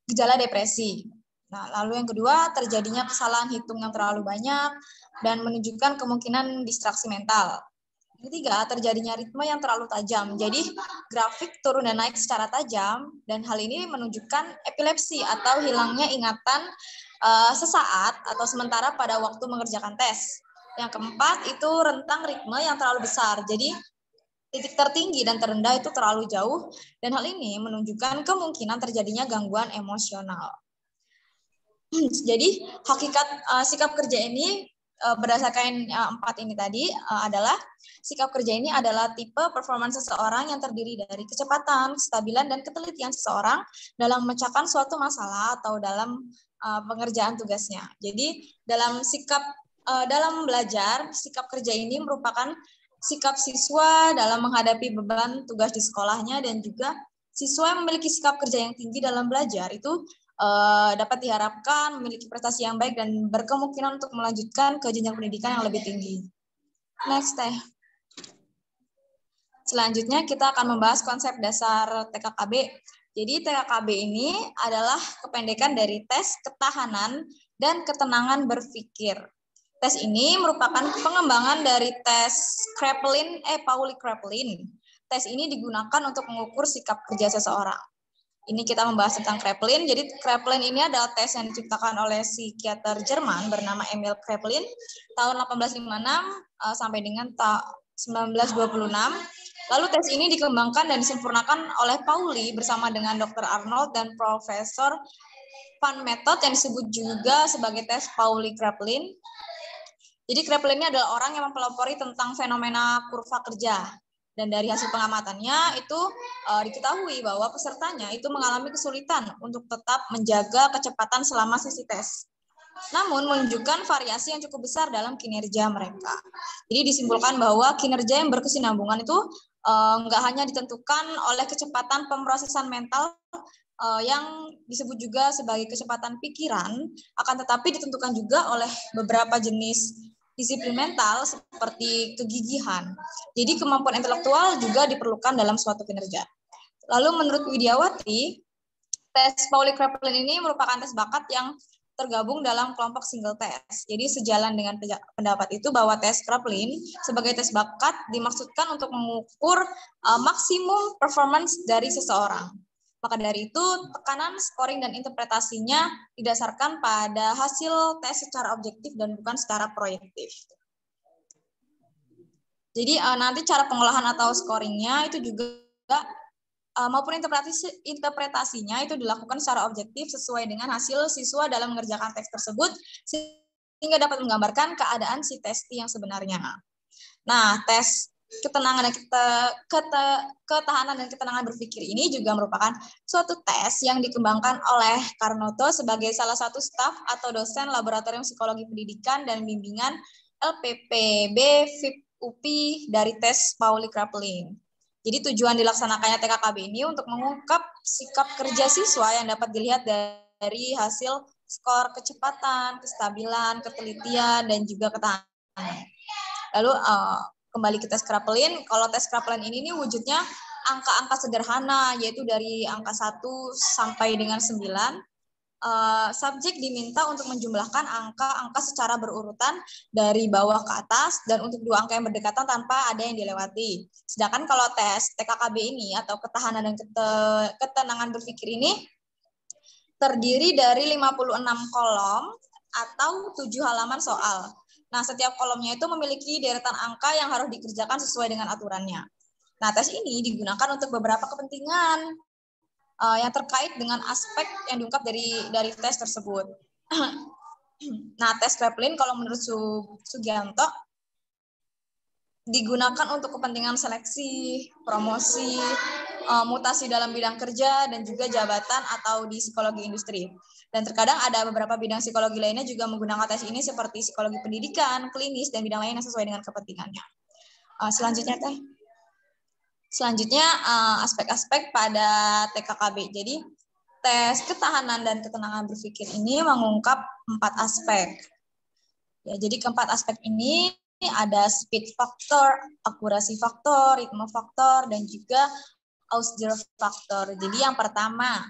gejala depresi. Nah, lalu yang kedua, terjadinya kesalahan hitung yang terlalu banyak dan menunjukkan kemungkinan distraksi mental. Yang ketiga, terjadinya ritme yang terlalu tajam. Jadi, grafik turun dan naik secara tajam, dan hal ini menunjukkan epilepsi atau hilangnya ingatan sesaat atau sementara pada waktu mengerjakan tes. Yang keempat, itu rentang ritme yang terlalu besar. Jadi, titik tertinggi dan terendah itu terlalu jauh, dan hal ini menunjukkan kemungkinan terjadinya gangguan emosional. Jadi, hakikat sikap kerja ini berdasarkan 4 ini tadi adalah sikap kerja ini adalah tipe performance seseorang yang terdiri dari kecepatan, kestabilan, dan ketelitian seseorang dalam memecahkan suatu masalah atau dalam pengerjaan tugasnya. Jadi dalam belajar, sikap kerja ini merupakan sikap siswa dalam menghadapi beban tugas di sekolahnya, dan juga siswa yang memiliki sikap kerja yang tinggi dalam belajar itu dapat diharapkan memiliki prestasi yang baik dan berkemungkinan untuk melanjutkan ke jenjang pendidikan yang lebih tinggi. Next, Teh. Selanjutnya kita akan membahas konsep dasar TKKB. Jadi TKKB ini adalah kependekan dari tes ketahanan dan ketenangan berpikir. Tes ini merupakan pengembangan dari tes Pauli Kraepelin. Tes ini digunakan untuk mengukur sikap kerja seseorang. Ini kita membahas tentang Kraepelin. Jadi Kraepelin ini adalah tes yang diciptakan oleh psikiater Jerman bernama Emil Kraepelin tahun 1856 sampai dengan 1926. Lalu tes ini dikembangkan dan disempurnakan oleh Pauli bersama dengan Dr. Arnold dan Profesor Van Method yang disebut juga sebagai tes Pauli Kraepelin. Jadi Kraepelin ini adalah orang yang mempelopori tentang fenomena kurva kerja. Dan dari hasil pengamatannya itu diketahui bahwa pesertanya itu mengalami kesulitan untuk tetap menjaga kecepatan selama sesi tes. Namun menunjukkan variasi yang cukup besar dalam kinerja mereka. Jadi disimpulkan bahwa kinerja yang berkesinambungan itu nggak hanya ditentukan oleh kecepatan pemrosesan mental yang disebut juga sebagai kecepatan pikiran, akan tetapi ditentukan juga oleh beberapa jenis disiplin mental seperti kegigihan. Jadi kemampuan intelektual juga diperlukan dalam suatu kinerja. Lalu menurut Widiawati, tes Pauli Kraepelin ini merupakan tes bakat yang tergabung dalam kelompok single test. Jadi sejalan dengan pendapat itu bahwa tes Kraepelin sebagai tes bakat dimaksudkan untuk mengukur maksimum performance dari seseorang. Maka dari itu, tekanan, scoring, dan interpretasinya didasarkan pada hasil tes secara objektif dan bukan secara proyektif. Jadi nanti cara pengolahan atau scoringnya itu juga maupun interpretasinya itu dilakukan secara objektif sesuai dengan hasil siswa dalam mengerjakan teks tersebut, sehingga dapat menggambarkan keadaan si testi yang sebenarnya. Nah, tes ketahanan dan ketenangan berpikir ini juga merupakan suatu tes yang dikembangkan oleh Carnotto sebagai salah satu staf atau dosen Laboratorium Psikologi Pendidikan dan Bimbingan LPPB FIP UPI dari tes Pauli Kraepelin. Jadi tujuan dilaksanakannya TKKB ini untuk mengungkap sikap kerja siswa yang dapat dilihat dari hasil skor kecepatan, kestabilan, ketelitian, dan juga ketahanan. Lalu kembali ke tes Kraepelin, kalau tes Kraepelin ini wujudnya angka-angka sederhana, yaitu dari angka 1 sampai dengan 9. Subjek diminta untuk menjumlahkan angka-angka secara berurutan dari bawah ke atas dan untuk 2 angka yang berdekatan tanpa ada yang dilewati. Sedangkan kalau tes TKKB ini atau ketahanan dan ketenangan berpikir ini terdiri dari 56 kolom atau 7 halaman soal. Nah, setiap kolomnya itu memiliki deretan angka yang harus dikerjakan sesuai dengan aturannya. Nah, tes ini digunakan untuk beberapa kepentingan yang terkait dengan aspek yang diungkap dari tes tersebut. Nah, tes Kraepelin kalau menurut Sugianto digunakan untuk kepentingan seleksi, promosi, mutasi dalam bidang kerja, dan juga jabatan atau di psikologi industri. Dan terkadang ada beberapa bidang psikologi lainnya juga menggunakan tes ini seperti psikologi pendidikan, klinis, dan bidang lain yang sesuai dengan kepentingannya. Selanjutnya aspek-aspek pada TKKB. Jadi tes ketahanan dan ketenangan berpikir ini mengungkap 4 aspek. Ya, jadi keempat aspek ini ada speed factor, akurasi faktor, ritme faktor, dan juga austere faktor. Jadi yang pertama,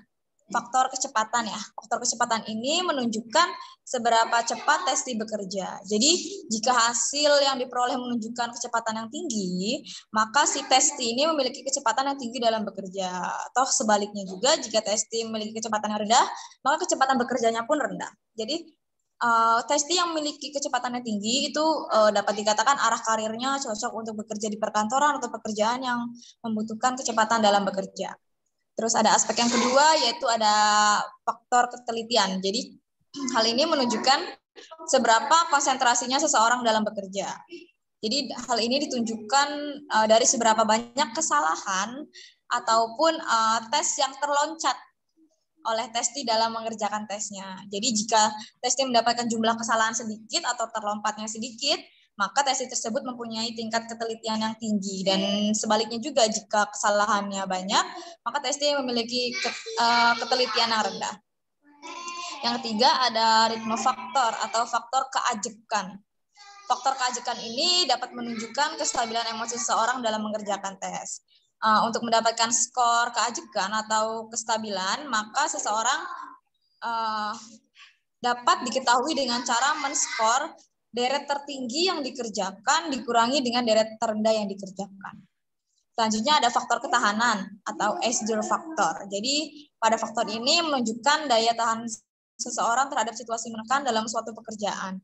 faktor kecepatan ya. Faktor kecepatan ini menunjukkan seberapa cepat testi bekerja. Jadi jika hasil yang diperoleh menunjukkan kecepatan yang tinggi, maka si testi ini memiliki kecepatan yang tinggi dalam bekerja. Atau sebaliknya juga, jika testi memiliki kecepatan yang rendah, maka kecepatan bekerjanya pun rendah. Jadi testi yang memiliki kecepatan yang tinggi itu dapat dikatakan arah karirnya cocok untuk bekerja di perkantoran atau pekerjaan yang membutuhkan kecepatan dalam bekerja. Terus ada aspek yang kedua, yaitu ada faktor ketelitian. Jadi hal ini menunjukkan seberapa konsentrasinya seseorang dalam bekerja. Jadi hal ini ditunjukkan dari seberapa banyak kesalahan ataupun tes yang terloncat oleh testi dalam mengerjakan tesnya. Jadi jika testi mendapatkan jumlah kesalahan sedikit atau terlompatnya sedikit, maka testi tersebut mempunyai tingkat ketelitian yang tinggi. Dan sebaliknya juga, jika kesalahannya banyak, maka testi memiliki ketelitian yang rendah. Yang ketiga ada ritme faktor atau faktor keajekan. Faktor keajekan ini dapat menunjukkan kestabilan emosi seseorang dalam mengerjakan tes. Untuk mendapatkan skor keajekan atau kestabilan, maka seseorang dapat diketahui dengan cara men-skor deret tertinggi yang dikerjakan dikurangi dengan deret terendah yang dikerjakan. Selanjutnya ada faktor ketahanan atau austere faktor. Jadi pada faktor ini menunjukkan daya tahan seseorang terhadap situasi menekan dalam suatu pekerjaan.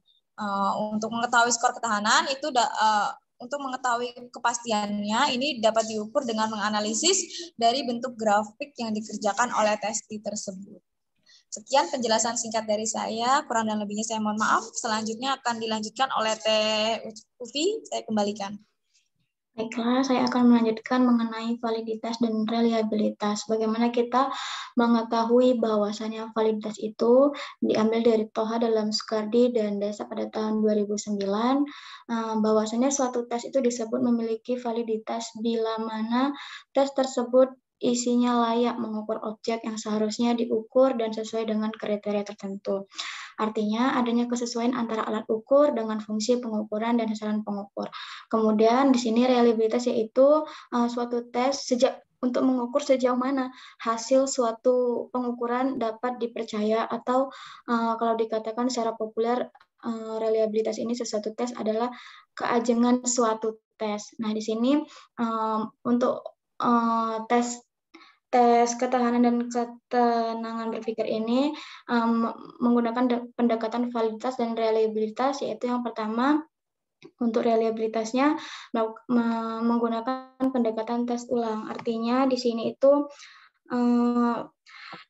Untuk mengetahui skor ketahanan itu untuk mengetahui kepastiannya ini dapat diukur dengan menganalisis dari bentuk grafik yang dikerjakan oleh testi tersebut. Sekian penjelasan singkat dari saya, kurang dan lebihnya saya mohon maaf. Selanjutnya akan dilanjutkan oleh Teh Ufi, saya kembalikan. Baiklah, saya akan melanjutkan mengenai validitas dan reliabilitas. Bagaimana kita mengetahui bahwasannya validitas itu diambil dari Toha dalam Sukardi dan Desa pada tahun 2009, bahwasannya suatu tes itu disebut memiliki validitas bila mana tes tersebut isinya layak mengukur objek yang seharusnya diukur dan sesuai dengan kriteria tertentu. Artinya adanya kesesuaian antara alat ukur dengan fungsi pengukuran dan sasaran pengukur. Kemudian di sini reliabilitas yaitu suatu tes untuk mengukur sejauh mana hasil suatu pengukuran dapat dipercaya atau kalau dikatakan secara populer reliabilitas ini sesuatu tes adalah keajengan suatu tes. Nah di sini untuk tes ketahanan dan ketenangan berpikir ini menggunakan pendekatan validitas dan reliabilitas, yaitu yang pertama untuk reliabilitasnya menggunakan pendekatan tes ulang. Artinya di sini itu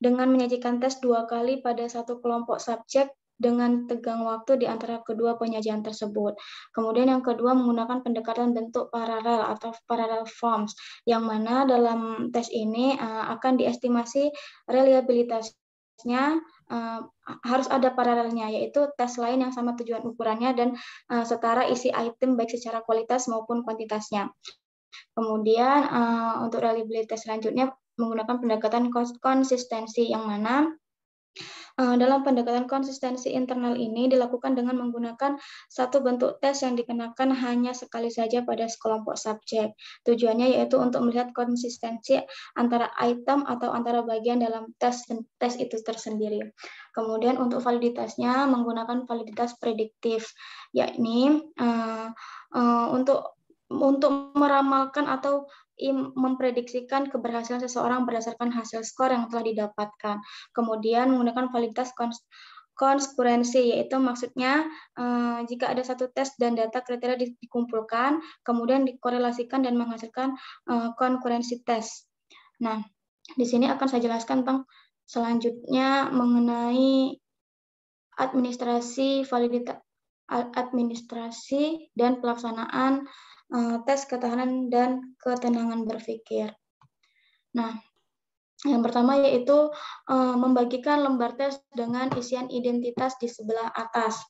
dengan menyajikan tes 2 kali pada satu kelompok subjek dengan tegang waktu di antara kedua penyajian tersebut. Kemudian yang kedua menggunakan pendekatan bentuk paralel atau parallel forms, yang mana dalam tes ini akan diestimasi reliabilitasnya harus ada paralelnya, yaitu tes lain yang sama tujuan ukurannya dan setara isi item baik secara kualitas maupun kuantitasnya. Kemudian untuk reliabilitas selanjutnya menggunakan pendekatan konsistensi, yang mana dalam pendekatan konsistensi internal ini dilakukan dengan menggunakan satu bentuk tes yang dikenakan hanya sekali saja pada sekelompok subjek. Tujuannya yaitu untuk melihat konsistensi antara item atau antara bagian dalam tes itu tersendiri. Kemudian untuk validitasnya menggunakan validitas prediktif, yakni untuk meramalkan atau memprediksikan keberhasilan seseorang berdasarkan hasil skor yang telah didapatkan. Kemudian menggunakan validitas konsekuensi, yaitu maksudnya jika ada satu tes dan data kriteria dikumpulkan, kemudian dikorelasikan dan menghasilkan konkurensi tes. Nah, di sini akan saya jelaskan tentang selanjutnya mengenai administrasi validitas, administrasi dan pelaksanaan tes ketahanan dan ketenangan berpikir. Nah, yang pertama yaitu membagikan lembar tes dengan isian identitas di sebelah atas.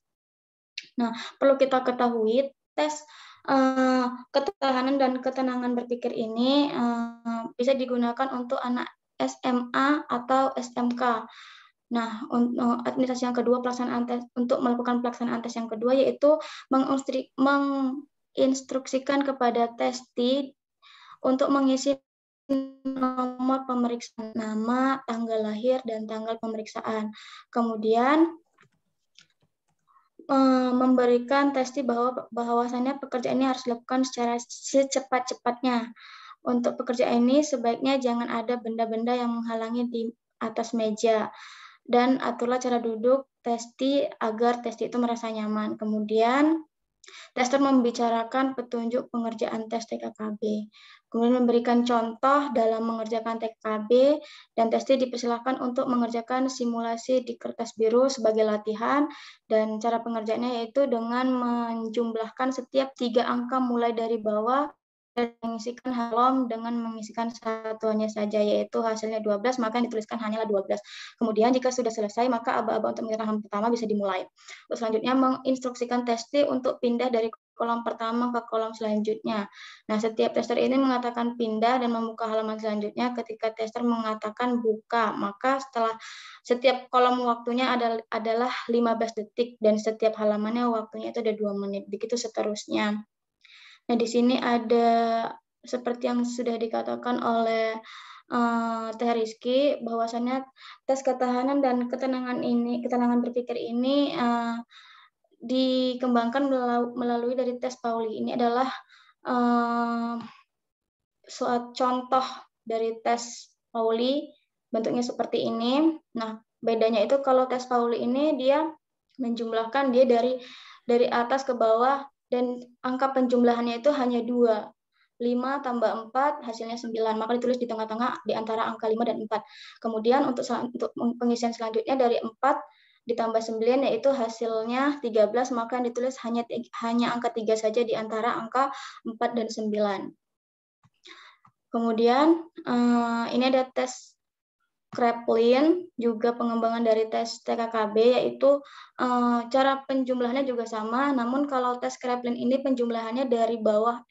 Nah, perlu kita ketahui tes ketahanan dan ketenangan berpikir ini bisa digunakan untuk anak SMA atau SMK. Nah, untuk administrasi yang kedua untuk melakukan pelaksanaan tes yang kedua yaitu menginstruksikan kepada testi untuk mengisi nomor pemeriksaan nama, tanggal lahir, dan tanggal pemeriksaan. Kemudian memberikan testi bahwasannya pekerjaan ini harus dilakukan secara secepat-cepatnya. Untuk pekerjaan ini sebaiknya jangan ada benda-benda yang menghalangi di atas meja. Dan aturlah cara duduk testi agar testi itu merasa nyaman. Kemudian tester membicarakan petunjuk pengerjaan tes TKKB. Kemudian memberikan contoh dalam mengerjakan TKKB dan testi dipersilakan untuk mengerjakan simulasi di kertas biru sebagai latihan, dan cara pengerjaannya yaitu dengan menjumlahkan setiap 3 angka mulai dari bawah dan mengisikan kolom dengan mengisikan satuannya saja, yaitu hasilnya 12, maka yang dituliskan hanyalah 12. Kemudian jika sudah selesai, maka aba-aba untuk menyerang halaman pertama bisa dimulai. Terus selanjutnya menginstruksikan testi untuk pindah dari kolom pertama ke kolom selanjutnya. Nah, setiap tester ini mengatakan pindah dan membuka halaman selanjutnya ketika tester mengatakan buka. Maka setelah setiap kolom waktunya adalah 15 detik dan setiap halamannya waktunya itu ada 2 menit. Begitu seterusnya. Nah, di sini ada seperti yang sudah dikatakan oleh Teh Rizky, bahwasannya tes ketahanan dan ketenangan berpikir ini dikembangkan melalui dari tes Pauli. Ini adalah suatu contoh dari tes Pauli, bentuknya seperti ini. Nah, bedanya itu kalau tes Pauli ini dia menjumlahkan dia dari atas ke bawah, dan angka penjumlahannya itu hanya 2. 5 tambah 4 hasilnya 9, maka ditulis di tengah-tengah di antara angka 5 dan 4. Kemudian untuk pengisian selanjutnya dari 4 ditambah 9 yaitu hasilnya 13, maka yang ditulis hanya angka 3 saja di antara angka 4 dan 9. Kemudian ini ada tes Kraepelin, juga pengembangan dari tes TKKB, yaitu cara penjumlahannya juga sama, namun kalau tes Kraepelin ini penjumlahannya dari bawah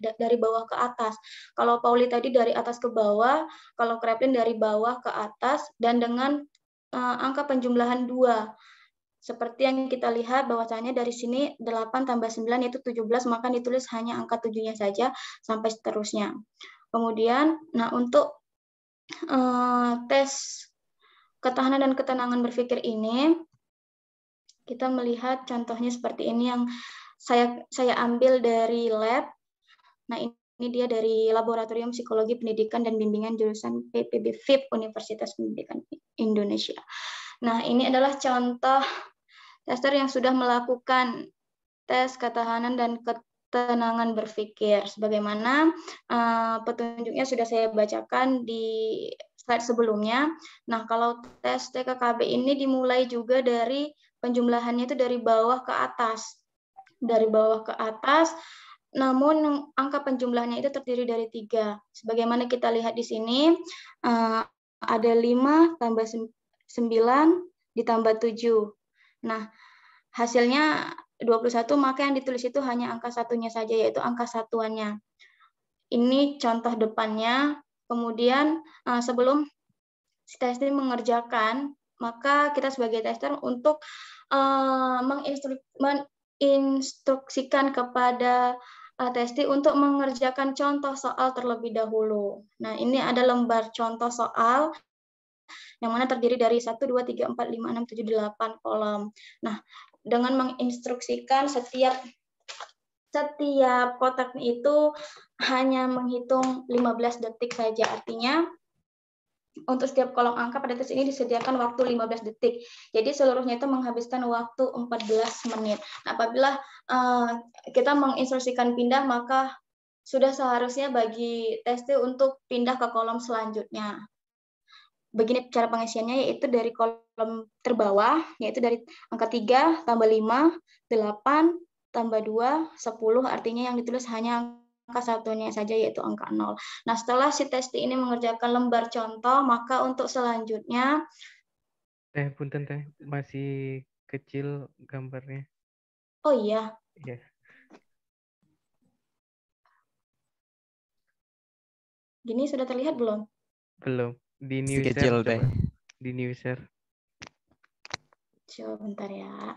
ke atas. Kalau Pauli tadi dari atas ke bawah, kalau Kraepelin dari bawah ke atas, dan dengan angka penjumlahan 2. Seperti yang kita lihat bahwasanya dari sini 8 tambah 9 yaitu 17, maka ditulis hanya angka 7-nya saja sampai seterusnya. Kemudian, nah untuk tes ketahanan dan ketenangan berpikir ini, kita melihat contohnya seperti ini yang saya ambil dari lab. Nah, ini dia dari Laboratorium Psikologi Pendidikan dan Bimbingan jurusan PPB FIP Universitas Pendidikan Indonesia. Nah, ini adalah contoh tester yang sudah melakukan tes ketahanan dan ketenangan berpikir. Sebagaimana petunjuknya sudah saya bacakan di slide sebelumnya. Nah, kalau tes TKKB ini dimulai juga dari penjumlahannya itu dari bawah ke atas. Dari bawah ke atas, namun angka penjumlahannya itu terdiri dari 3. Sebagaimana kita lihat di sini, ada 5 tambah 9 ditambah 7. Nah, hasilnya 21, maka yang ditulis itu hanya angka 1-nya saja, yaitu angka satuannya. Ini contoh depannya. Kemudian sebelum tester mengerjakan, maka kita sebagai tester untuk menginstruksikan kepada testi untuk mengerjakan contoh soal terlebih dahulu. Nah, ini ada lembar contoh soal yang mana terdiri dari 1, 2, 3, 4, 5, 6, 7, 8 kolom. Nah, dengan menginstruksikan setiap kotak itu hanya menghitung 15 detik saja. Artinya untuk setiap kolom angka pada tes ini disediakan waktu 15 detik. Jadi seluruhnya itu menghabiskan waktu 14 menit. Nah, apabila kita menginstruksikan pindah, maka sudah seharusnya bagi tester untuk pindah ke kolom selanjutnya. Begini cara pengisiannya, yaitu dari kolom terbawah, yaitu dari angka 3 tambah 5, 8 tambah 2, 10, artinya yang ditulis hanya angka satunya saja, yaitu angka 0. Nah, setelah si testi ini mengerjakan lembar contoh, maka untuk selanjutnya... Punten Teh, masih kecil gambarnya. Oh iya. Iya. Gini sudah terlihat belum? Belum. Di new kecil share, Teh. Di new share. Coba bentar ya.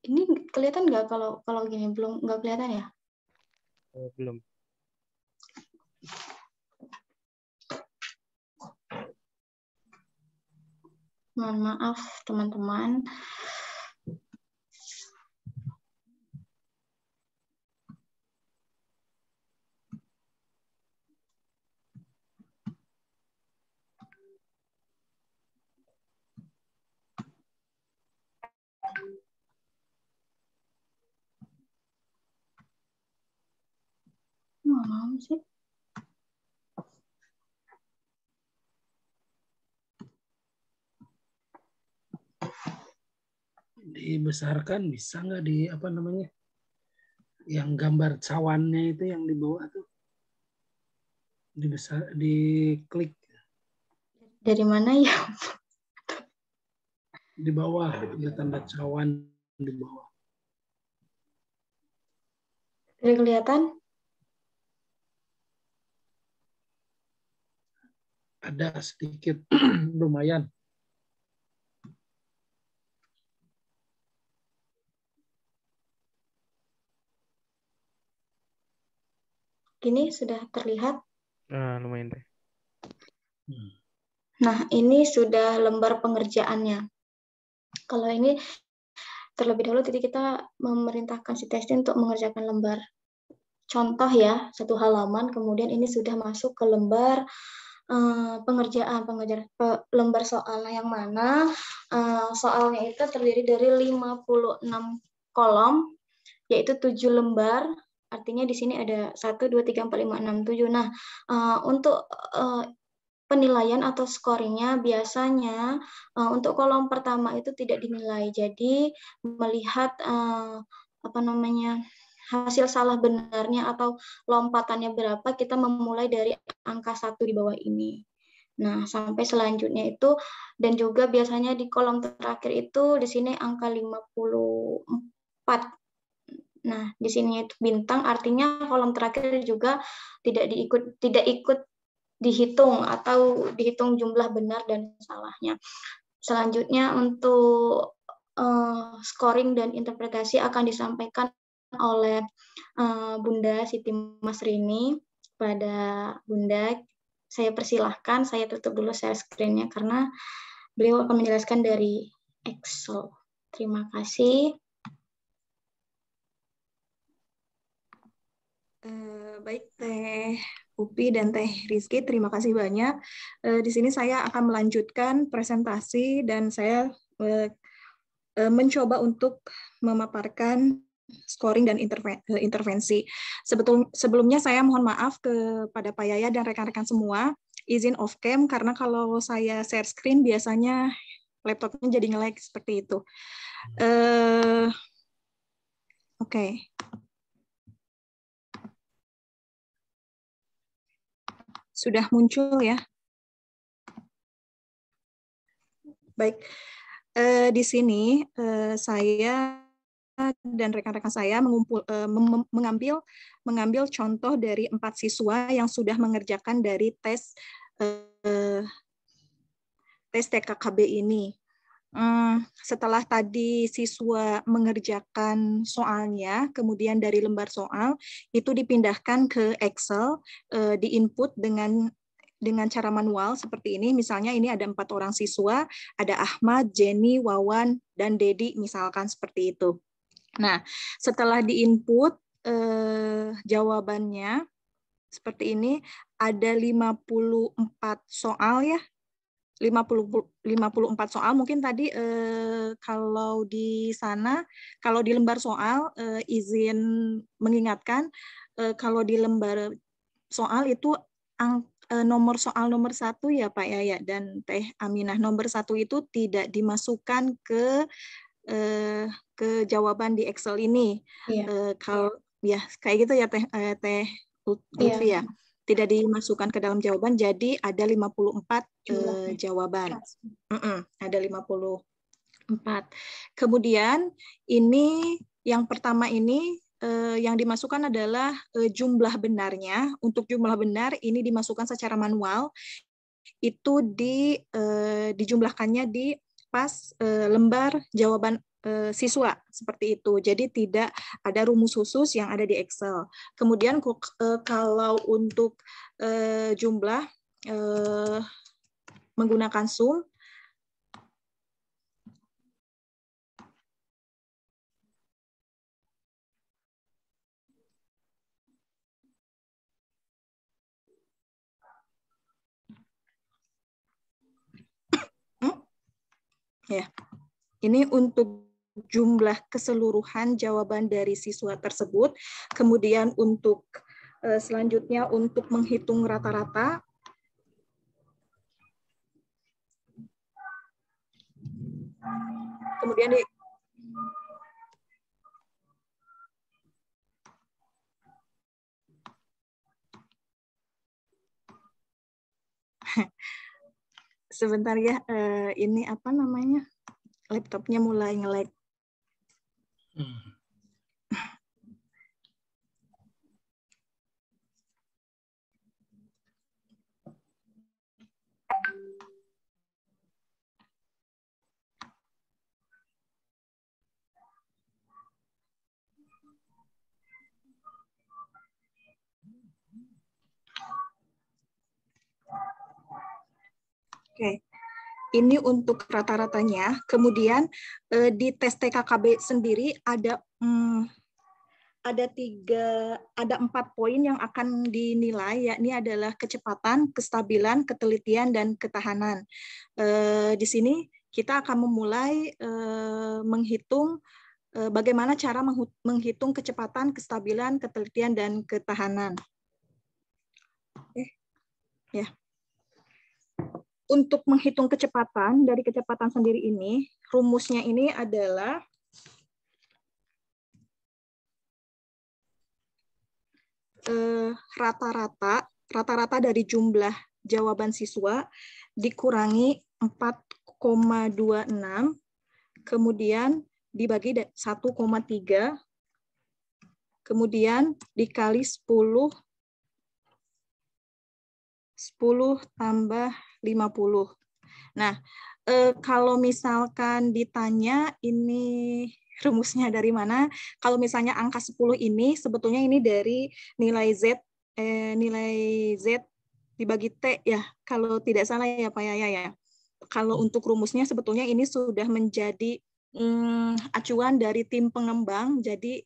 Ini kelihatan nggak kalau gini? Belum, nggak kelihatan ya? Belum. Mohon maaf teman-teman. Mana sih? Dibesarkan bisa nggak di apa namanya? Yang gambar cawannya itu yang di bawah tuh dibesar, diklik Dari mana ya? di bawah, ada tanda cawan di bawah. Udah kelihatan? Ada sedikit, lumayan. Gini sudah terlihat? Lumayan deh. Nah, ini sudah lembar pengerjaannya. Kalau ini terlebih dahulu tadi kita memerintahkan si testing untuk mengerjakan lembar contoh ya, 1 halaman, kemudian ini sudah masuk ke lembar pengerjaan lembar soal yang mana soalnya itu terdiri dari 56 kolom, yaitu 7 lembar. Artinya di sini ada 1, 2, 3, 4, 5, 6, 7. Nah, untuk penilaian atau scoringnya biasanya untuk kolom pertama itu tidak dinilai. Jadi melihat hasil salah benarnya atau lompatannya berapa, kita memulai dari angka 1 di bawah ini. Nah, sampai selanjutnya itu, dan juga biasanya di kolom terakhir itu di sini angka 54. Nah, di sini itu bintang, artinya kolom terakhir juga tidak ikut dihitung atau dihitung jumlah benar dan salahnya. Selanjutnya untuk scoring dan interpretasi akan disampaikan oleh Bunda Siti Masrini. Pada Bunda, saya persilahkan, saya tutup dulu share screen-nya karena beliau akan menjelaskan dari Excel. Terima kasih. Baik, Teh Upi dan Teh Rizky, terima kasih banyak. Di sini saya akan melanjutkan presentasi dan saya mencoba untuk memaparkan scoring dan intervensi. Sebelumnya saya mohon maaf kepada Pak Yaya dan rekan-rekan semua, izin off cam karena kalau saya share screen biasanya laptopnya jadi nge-lag seperti itu. Oke. Sudah muncul ya. Baik, di sini saya dan rekan-rekan saya mengambil contoh dari 4 siswa yang sudah mengerjakan dari tes TKKB ini. Setelah tadi siswa mengerjakan soalnya, kemudian dari lembar soal itu dipindahkan ke Excel, di-input dengan cara manual seperti ini. Misalnya ini ada 4 orang siswa, ada Ahmad, Jenny, Wawan, dan Dedi, misalkan seperti itu. Nah, setelah di-input jawabannya seperti ini, ada 54 soal ya. 54 soal, mungkin tadi kalau di sana, kalau di lembar soal, izin mengingatkan, kalau di lembar soal itu nomor soal nomor 1 ya Pak Yaya dan Teh Aminah, nomor 1 itu tidak dimasukkan ke jawaban di Excel ini. Iya. ya kayak gitu ya Teh Lutfi ya. Tidak dimasukkan ke dalam jawaban, jadi ada 54 jawaban. Ada 54. Kemudian ini yang pertama ini yang dimasukkan adalah jumlah benarnya. Untuk jumlah benar ini dimasukkan secara manual. Itu dijumlahkannya di pas lembar jawaban siswa seperti itu. Jadi tidak ada rumus khusus yang ada di Excel. Kemudian kalau untuk jumlah menggunakan sum, ya, ini untuk jumlah keseluruhan jawaban dari siswa tersebut. Kemudian untuk selanjutnya untuk menghitung rata-rata. Kemudian sebentar ya, ini apa namanya? Laptopnya mulai nge-lag. Oke. Ini untuk rata-ratanya. Kemudian di tes TKKB sendiri ada 4 poin yang akan dinilai, yakni adalah kecepatan, kestabilan, ketelitian, dan ketahanan. Di sini kita akan memulai menghitung bagaimana cara menghitung kecepatan, kestabilan, ketelitian, dan ketahanan. Ya. Untuk menghitung kecepatan, dari kecepatan sendiri ini, rumusnya ini adalah rata-rata dari jumlah jawaban siswa dikurangi 4,26, kemudian dibagi 1,3, kemudian dikali 10 tambah 50. Nah, kalau misalkan ditanya ini rumusnya dari mana, kalau misalnya angka 10 ini sebetulnya ini dari nilai Z dibagi T ya, kalau tidak salah ya Pak Yaya ya. Kalau untuk rumusnya sebetulnya ini sudah menjadi acuan dari tim pengembang, jadi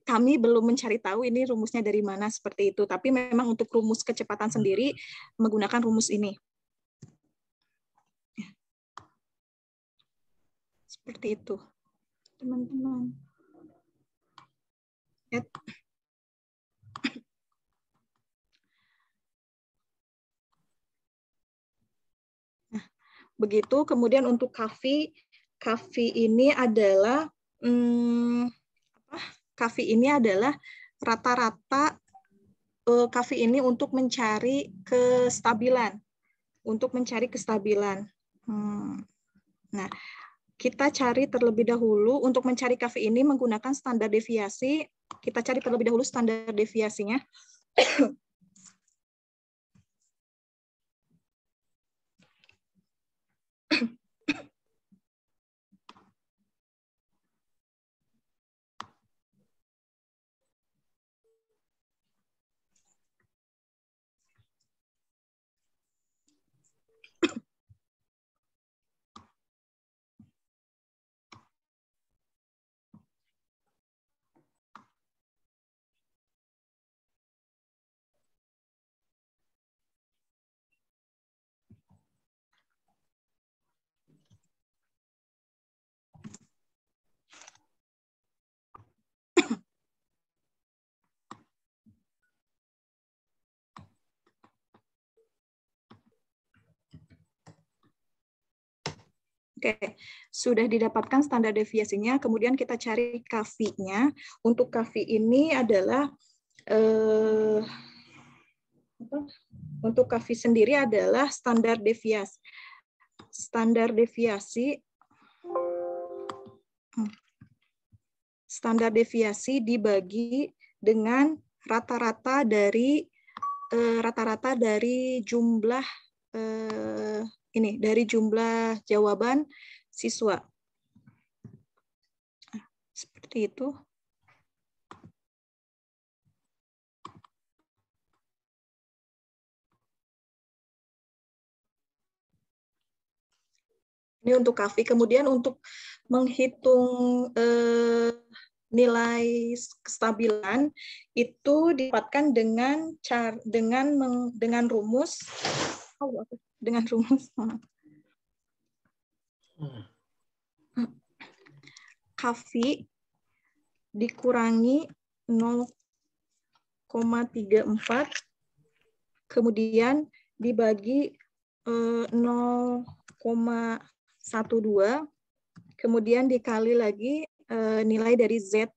kami belum mencari tahu ini rumusnya dari mana seperti itu. Tapi memang untuk rumus kecepatan sendiri menggunakan rumus ini. Seperti itu, teman-teman. Nah, begitu. Kemudian untuk CAFI ini adalah CAFI ini adalah rata-rata CAFI ini untuk mencari kestabilan. Nah, kita cari terlebih dahulu untuk mencari CAFI ini menggunakan standar deviasi. Kita cari terlebih dahulu standar deviasinya. Oke, sudah didapatkan standar deviasinya, kemudian kita cari KV-nya. Untuk KV ini adalah untuk KV sendiri adalah standar deviasi. Standar dibagi dengan rata-rata dari jumlah dari jumlah jawaban siswa. Seperti itu. Ini untuk KV. Kemudian untuk menghitung nilai kestabilan itu didapatkan dengan rumus KV dikurangi 0,34 kemudian dibagi 0,12 kemudian dikali lagi nilai dari ZT.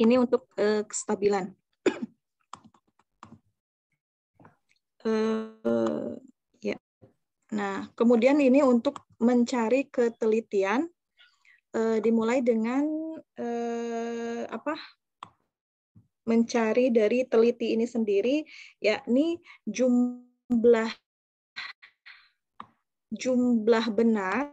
Ini untuk kestabilan. Ya. Nah, kemudian ini untuk mencari ketelitian dimulai dengan mencari dari teliti ini sendiri, yakni jumlah benar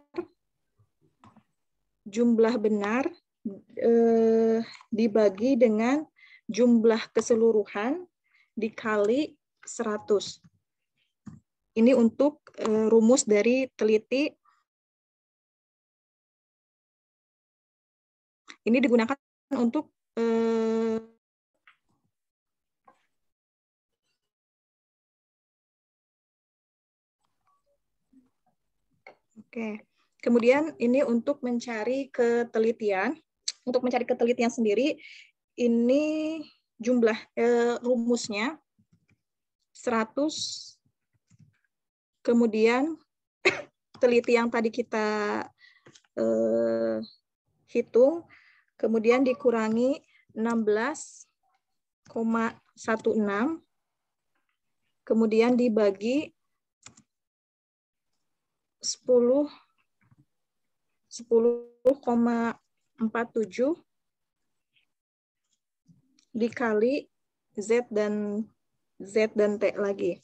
dibagi dengan jumlah keseluruhan dikali 100. Ini untuk rumus dari teliti. Ini digunakan untuk kemudian ini untuk mencari ketelitian. Untuk mencari ketelitian sendiri, ini jumlah rumusnya 100, kemudian teliti yang tadi kita hitung, kemudian dikurangi 16,16, kemudian dibagi 10,47 dikali Z dan T lagi.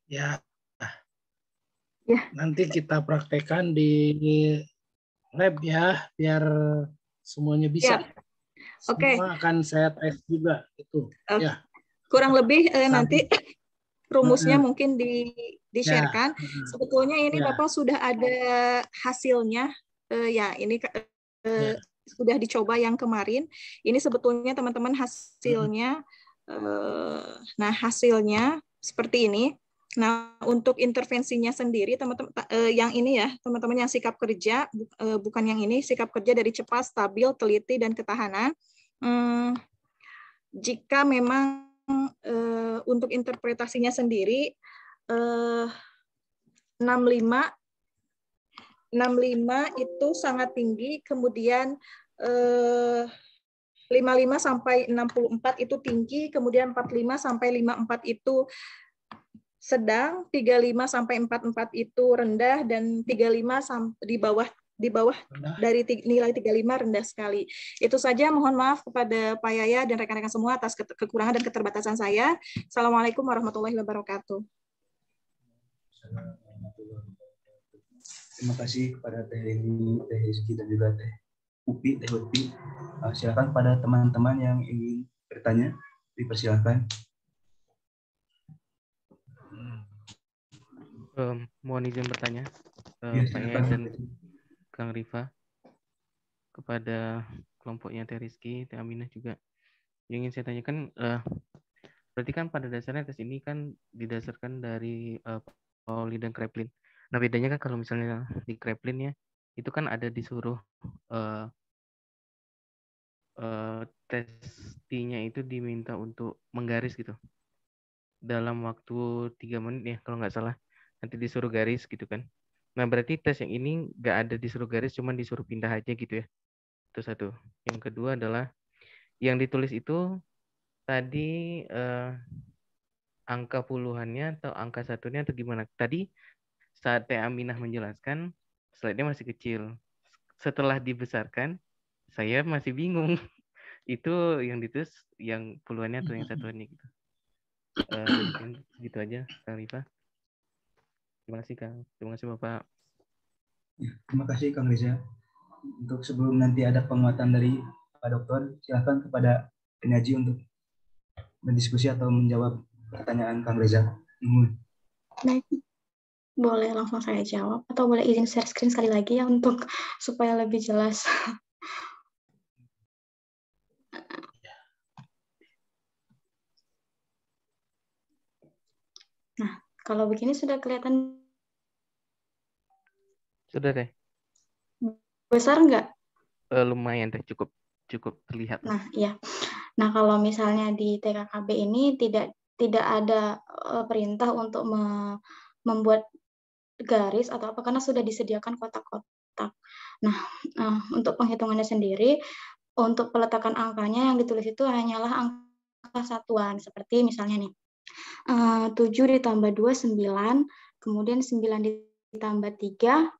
Ya. Nanti kita praktekkan di lab ya, biar semuanya bisa. Semua akan saya tes juga itu. Ya. Kurang lebih nanti rumusnya mungkin di-share-kan. Sebetulnya ini Bapak sudah ada hasilnya. Ya, ini sudah dicoba yang kemarin. Ini sebetulnya teman-teman hasilnya. Nah, hasilnya seperti ini. Nah, untuk intervensinya sendiri, teman-teman yang ini ya, teman-teman yang sikap kerja, bukan yang ini, sikap kerja dari cepat, stabil, teliti, dan ketahanan. Jika memang untuk interpretasinya sendiri, 65 itu sangat tinggi, kemudian 55 sampai 64 itu tinggi, kemudian 45 sampai 54 itu sedang, 35 sampai 44 itu rendah, dan 35 di bawah dari nilai 35 rendah sekali. Itu saja, mohon maaf kepada Pak Yaya dan rekan-rekan semua atas kekurangan dan keterbatasan saya. Assalamualaikum warahmatullahi wabarakatuh. Terima kasih kepada Teh Rizky dan juga Teh UPI, Teh Lutfi. Silakan pada teman-teman yang ingin bertanya, dipersilakan. Mohon izin bertanya, Ya, Pak Yaya dan Kang Rifa, kepada kelompoknya Teh Rizky, Teh Aminah juga. Yang ingin saya tanyakan, berarti kan pada dasarnya tes ini kan didasarkan dari Pauli dan Kraepelin. Nah, bedanya kan kalau misalnya di Kraepelin ya, itu kan ada disuruh testinya itu diminta untuk menggaris gitu dalam waktu 3 menit ya kalau nggak salah, nanti disuruh garis gitu kan. Nah, berarti tes yang ini nggak ada disuruh garis, cuman disuruh pindah aja gitu ya. Itu satu. Yang kedua adalah yang ditulis itu tadi angka puluhannya atau angka satunya atau gimana? Tadi saat Teh Aminah menjelaskan, slide-nya masih kecil. Setelah dibesarkan, saya masih bingung. Itu yang ditulis yang puluhannya atau yang satuannya gitu. Mungkin gitu aja, Kang Rifa. Terima kasih, Kang. Terima kasih, Bapak. Ya, terima kasih, Kang Reza. Untuk sebelum nanti ada penguatan dari Pak Dokter, silakan kepada penyaji untuk berdiskusi atau menjawab pertanyaan Kang Reza. Baik, boleh langsung saya jawab atau boleh izin share screen sekali lagi ya untuk supaya lebih jelas. Nah, kalau begini sudah kelihatan Sudah deh. besar nggak? Lumayan deh, cukup terlihat. Nah, iya. Nah, kalau misalnya di TKKB ini tidak ada perintah untuk membuat garis atau apa karena sudah disediakan kotak-kotak. Nah, untuk penghitungannya sendiri, untuk peletakan angkanya yang ditulis itu hanyalah angka satuan. Seperti misalnya nih, 7 ditambah 2, 9, kemudian 9 ditambah 3,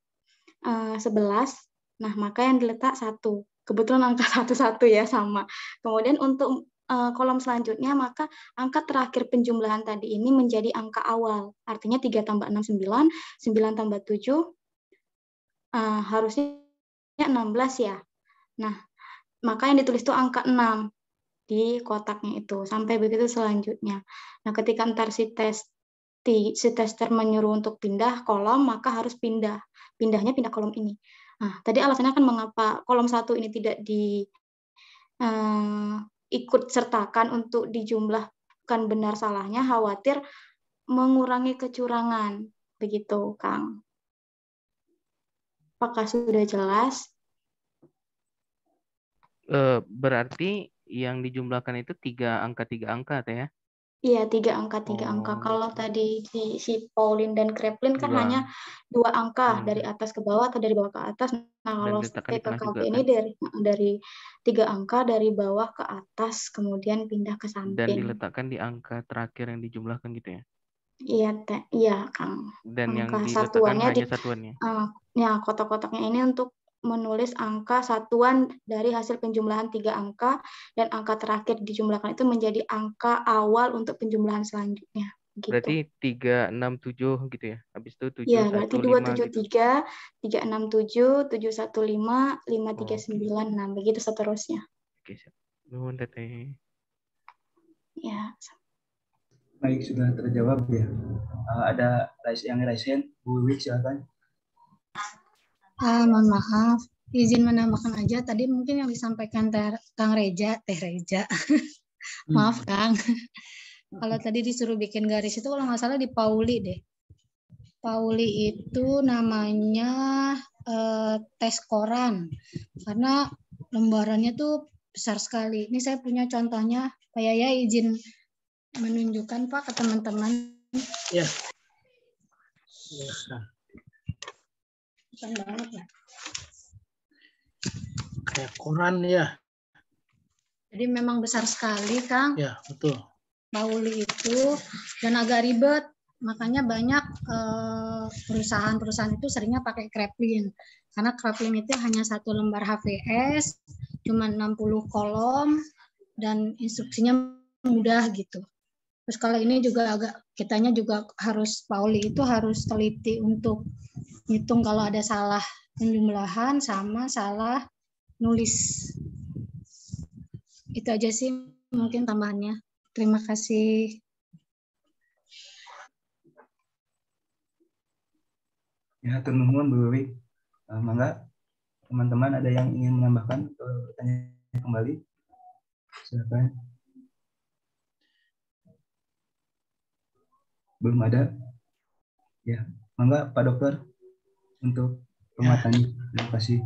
11. Nah, maka yang diletak 1. Kebetulan angka 1 ya sama. Kemudian untuk kolom selanjutnya, maka angka terakhir penjumlahan tadi ini menjadi angka awal. Artinya 3 tambah 6, 9, 9 tambah 7, harusnya 16 ya. Nah, maka yang ditulis itu angka 6 di kotaknya itu. Sampai begitu selanjutnya. Nah, ketika ntar si tester menyuruh untuk pindah kolom, maka harus pindahnya pindah kolom ini. Nah, tadi alasannya kan mengapa kolom 1 ini tidak ikut sertakan untuk dijumlahkan benar salahnya, khawatir mengurangi kecurangan. Begitu, Kang. Apakah sudah jelas? Berarti yang dijumlahkan itu 3 angka Teh ya? Iya, 3 angka. Kalau tadi si Pauline dan Kraepelin kan hanya 2 angka dari atas ke bawah atau dari bawah ke atas. Nah, kalau TKKB ini dari 3 angka dari bawah ke atas, kemudian pindah ke samping. Dan diletakkan di angka terakhir yang dijumlahkan gitu ya? Iya, Kang. Dan angka yang diletakkan hanya satuannya? Ya, kotak-kotaknya ini untuk menulis angka satuan dari hasil penjumlahan 3 angka, dan angka terakhir dijumlahkan itu menjadi angka awal untuk penjumlahan selanjutnya. Gitu. Berarti 367 gitu ya? Habis itu 715 ya, berarti 273, gitu. 367, 715, 539, nah begitu seterusnya. Oke, siap. Nuhun Teteh. Ya. Baik, sudah terjawab ya. Ada yang raise hand, Bu Wiwik silakan. Mohon maaf, izin menambahkan aja tadi mungkin yang disampaikan Kang Reja, Teh Reja. Maaf Kang. Kalau tadi disuruh bikin garis itu kalau nggak salah di Pauli deh. Pauli itu namanya tes koran karena lembarannya tuh besar sekali. Ini saya punya contohnya. Pak Yaya izin menunjukkan Pak ke teman-teman. Ya. Banget ya. Kayak koran ya. Jadi memang besar sekali, Kang. Ya, betul. Pauli itu dan agak ribet, makanya banyak perusahaan-perusahaan itu seringnya pakai Kraepelin. Karena Kraepelin itu hanya 1 lembar HVS, cuma 60 kolom dan instruksinya mudah gitu. Terus kalau ini juga kitanya juga harus Pauli itu harus teliti untuk hitung kalau ada salah penjumlahan sama salah nulis. Itu aja sih mungkin tambahannya. Terima kasih. Ya, hatur nuhun Bu Wiwi. Mangga teman-teman ada yang ingin menambahkan atau bertanya kembali? Silakan. Belum ada? Ya, mangga Pak Dokter untuk pematannya. Terima kasih.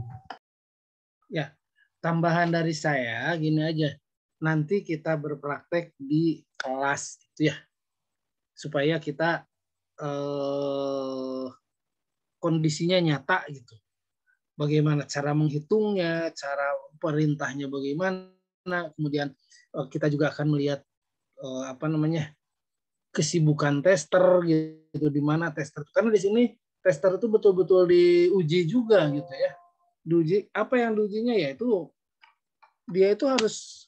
Ya, tambahan dari saya gini aja. Nanti kita berpraktek di kelas gitu ya. Supaya kita kondisinya nyata gitu. Bagaimana cara menghitungnya, cara perintahnya bagaimana, kemudian kita juga akan melihat kesibukan tester gitu, di mana tester, karena di sini tester itu betul-betul diuji juga gitu ya. Diuji, apa yang diujinya yaitu dia itu harus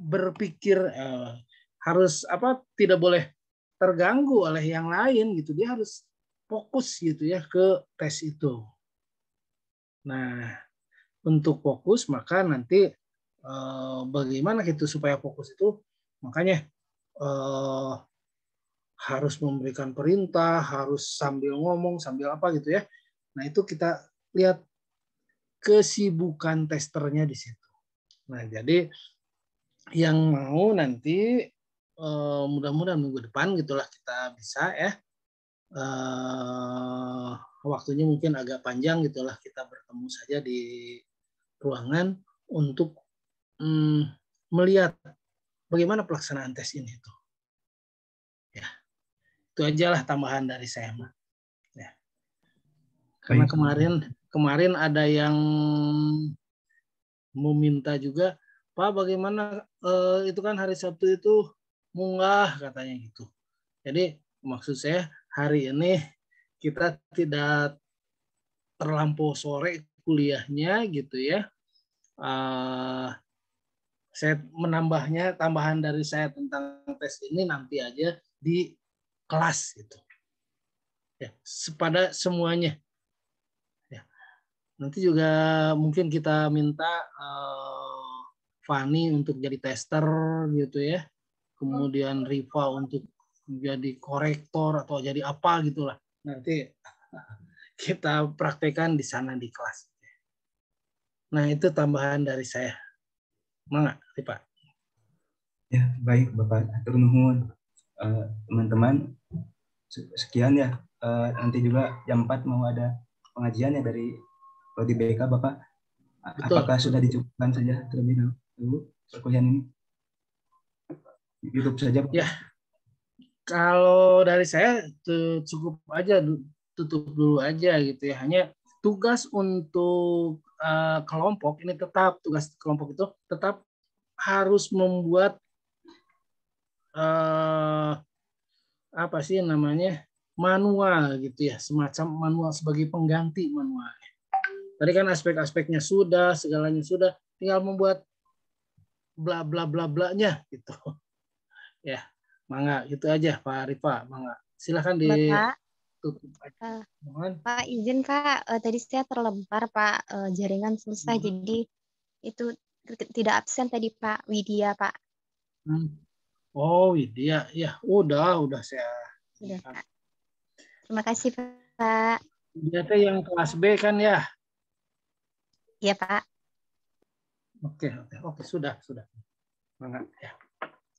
berpikir, harus tidak boleh terganggu oleh yang lain gitu. Dia harus fokus gitu ya ke tes itu. Nah, untuk fokus maka nanti bagaimana gitu supaya fokus itu, makanya harus memberikan perintah, harus sambil ngomong, sambil apa gitu ya. Nah, itu kita lihat kesibukan testernya di situ. Nah, jadi yang mau nanti mudah-mudahan minggu depan gitulah kita bisa ya. Waktunya mungkin agak panjang gitulah, kita bertemu saja di ruangan untuk melihat bagaimana pelaksanaan tes ini tuh. Ya, itu ajalah tambahan dari saya mah. Ya. Karena kemarin ada yang meminta juga, Pak bagaimana itu kan hari Sabtu itu munggah katanya gitu. Jadi maksud saya hari ini kita tidak terlampau sore kuliahnya gitu ya. Saya menambahnya, tambahan dari saya tentang tes ini nanti aja di kelas gitu. Ya, pada semuanya. Ya. Nanti juga mungkin kita minta Fani untuk jadi tester gitu ya. Kemudian Riva untuk jadi korektor atau jadi apa gitulah. Nanti kita praktekkan di sana di kelas. Nah, itu tambahan dari saya. Mangga, Riva. Ya, baik Bapak. Hatur nuhun. Teman-teman, sekian ya. Nanti juga jam 4 mau ada pengajian ya dari Prodi BK Bapak. Betul. Apakah sudah dicukupkan saja terlebih dahulu perkuliahan ini? YouTube saja Bapak. Ya. Kalau dari saya cukup aja, tutup dulu aja gitu ya. Hanya tugas untuk kelompok ini tetap, tugas kelompok itu tetap harus membuat apa sih namanya, manual gitu ya, semacam manual sebagai pengganti manualnya. Tadi kan aspek-aspeknya sudah, segalanya sudah, tinggal membuat bla bla bla blanya gitu. Ya, mangga itu aja Pak Rifa, mangga. Silakan ditutup aja. Pak izin Pak, tadi saya terlempar Pak, jaringan susah jadi itu tidak absen tadi Pak Widya Pak. Oh Widya, ya udah saya. Sudah Pak. Terima kasih Pak. Widya yang kelas B kan ya? Iya Pak. Oke, sudah. Mangga ya.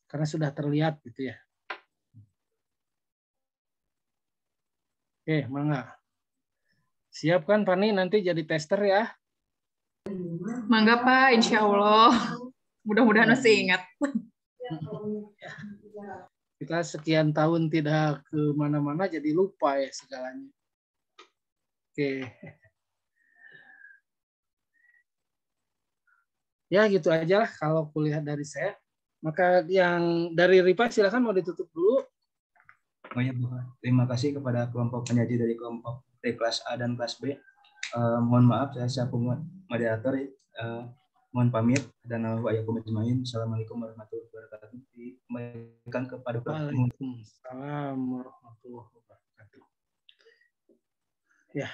Karena sudah terlihat gitu ya. Oke, mangga. Siap kan Fani nanti jadi tester ya? Mangga Pak, insya Allah. Mudah-mudahan masih ingat. Kita sekian tahun tidak ke mana-mana jadi lupa ya segalanya. Oke. Ya gitu aja lah kalau kuliah dari saya. Maka yang dari Ripa silakan mau ditutup dulu. Oh ya Bu, terima kasih kepada kelompok penyaji dari kelompok T kelas A dan kelas B. Mohon maaf saya selaku moderator. Mohon pamit dan Assalamualaikum warahmatullahi wabarakatuh. Dikembalikan kepada Waalaikumsalam warahmatullahi wabarakatuh. Ya,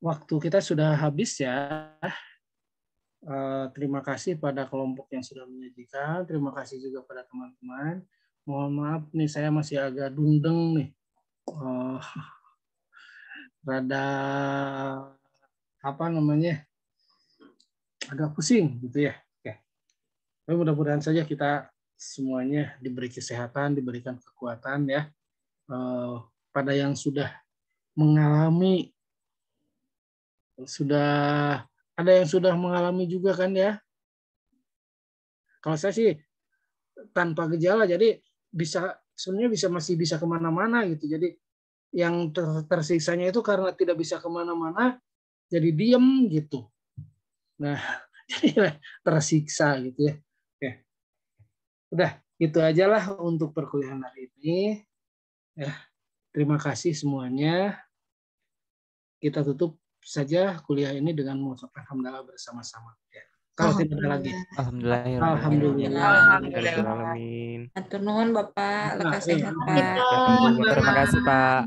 waktu kita sudah habis ya. Terima kasih pada kelompok yang sudah menyajikan. Terima kasih juga pada teman-teman. Mohon maaf nih, saya masih agak dundeng nih. Rada apa namanya? Agak pusing gitu ya. Oke. Tapi mudah-mudahan saja kita semuanya diberi kesehatan, diberikan kekuatan ya. Pada yang sudah mengalami, ada yang sudah mengalami juga kan ya. Kalau saya sih tanpa gejala, jadi sebenarnya masih bisa kemana-mana gitu. Jadi yang tersiksanya itu karena tidak bisa kemana-mana, jadi diem gitu. Nah, jadi tersiksa gitu ya. Oke. Udah, itu aja lah untuk perkuliahan hari ini. Ya, terima kasih semuanya. Kita tutup saja kuliah ini dengan mengucapkan hamdalah bersama-sama. Ya. Kalau tidak ada lagi. Alhamdulillah. Alhamdulillah. Amin. Atur nuhun Bapak, lekas sehat Nah, Pak. Terima kasih Pak.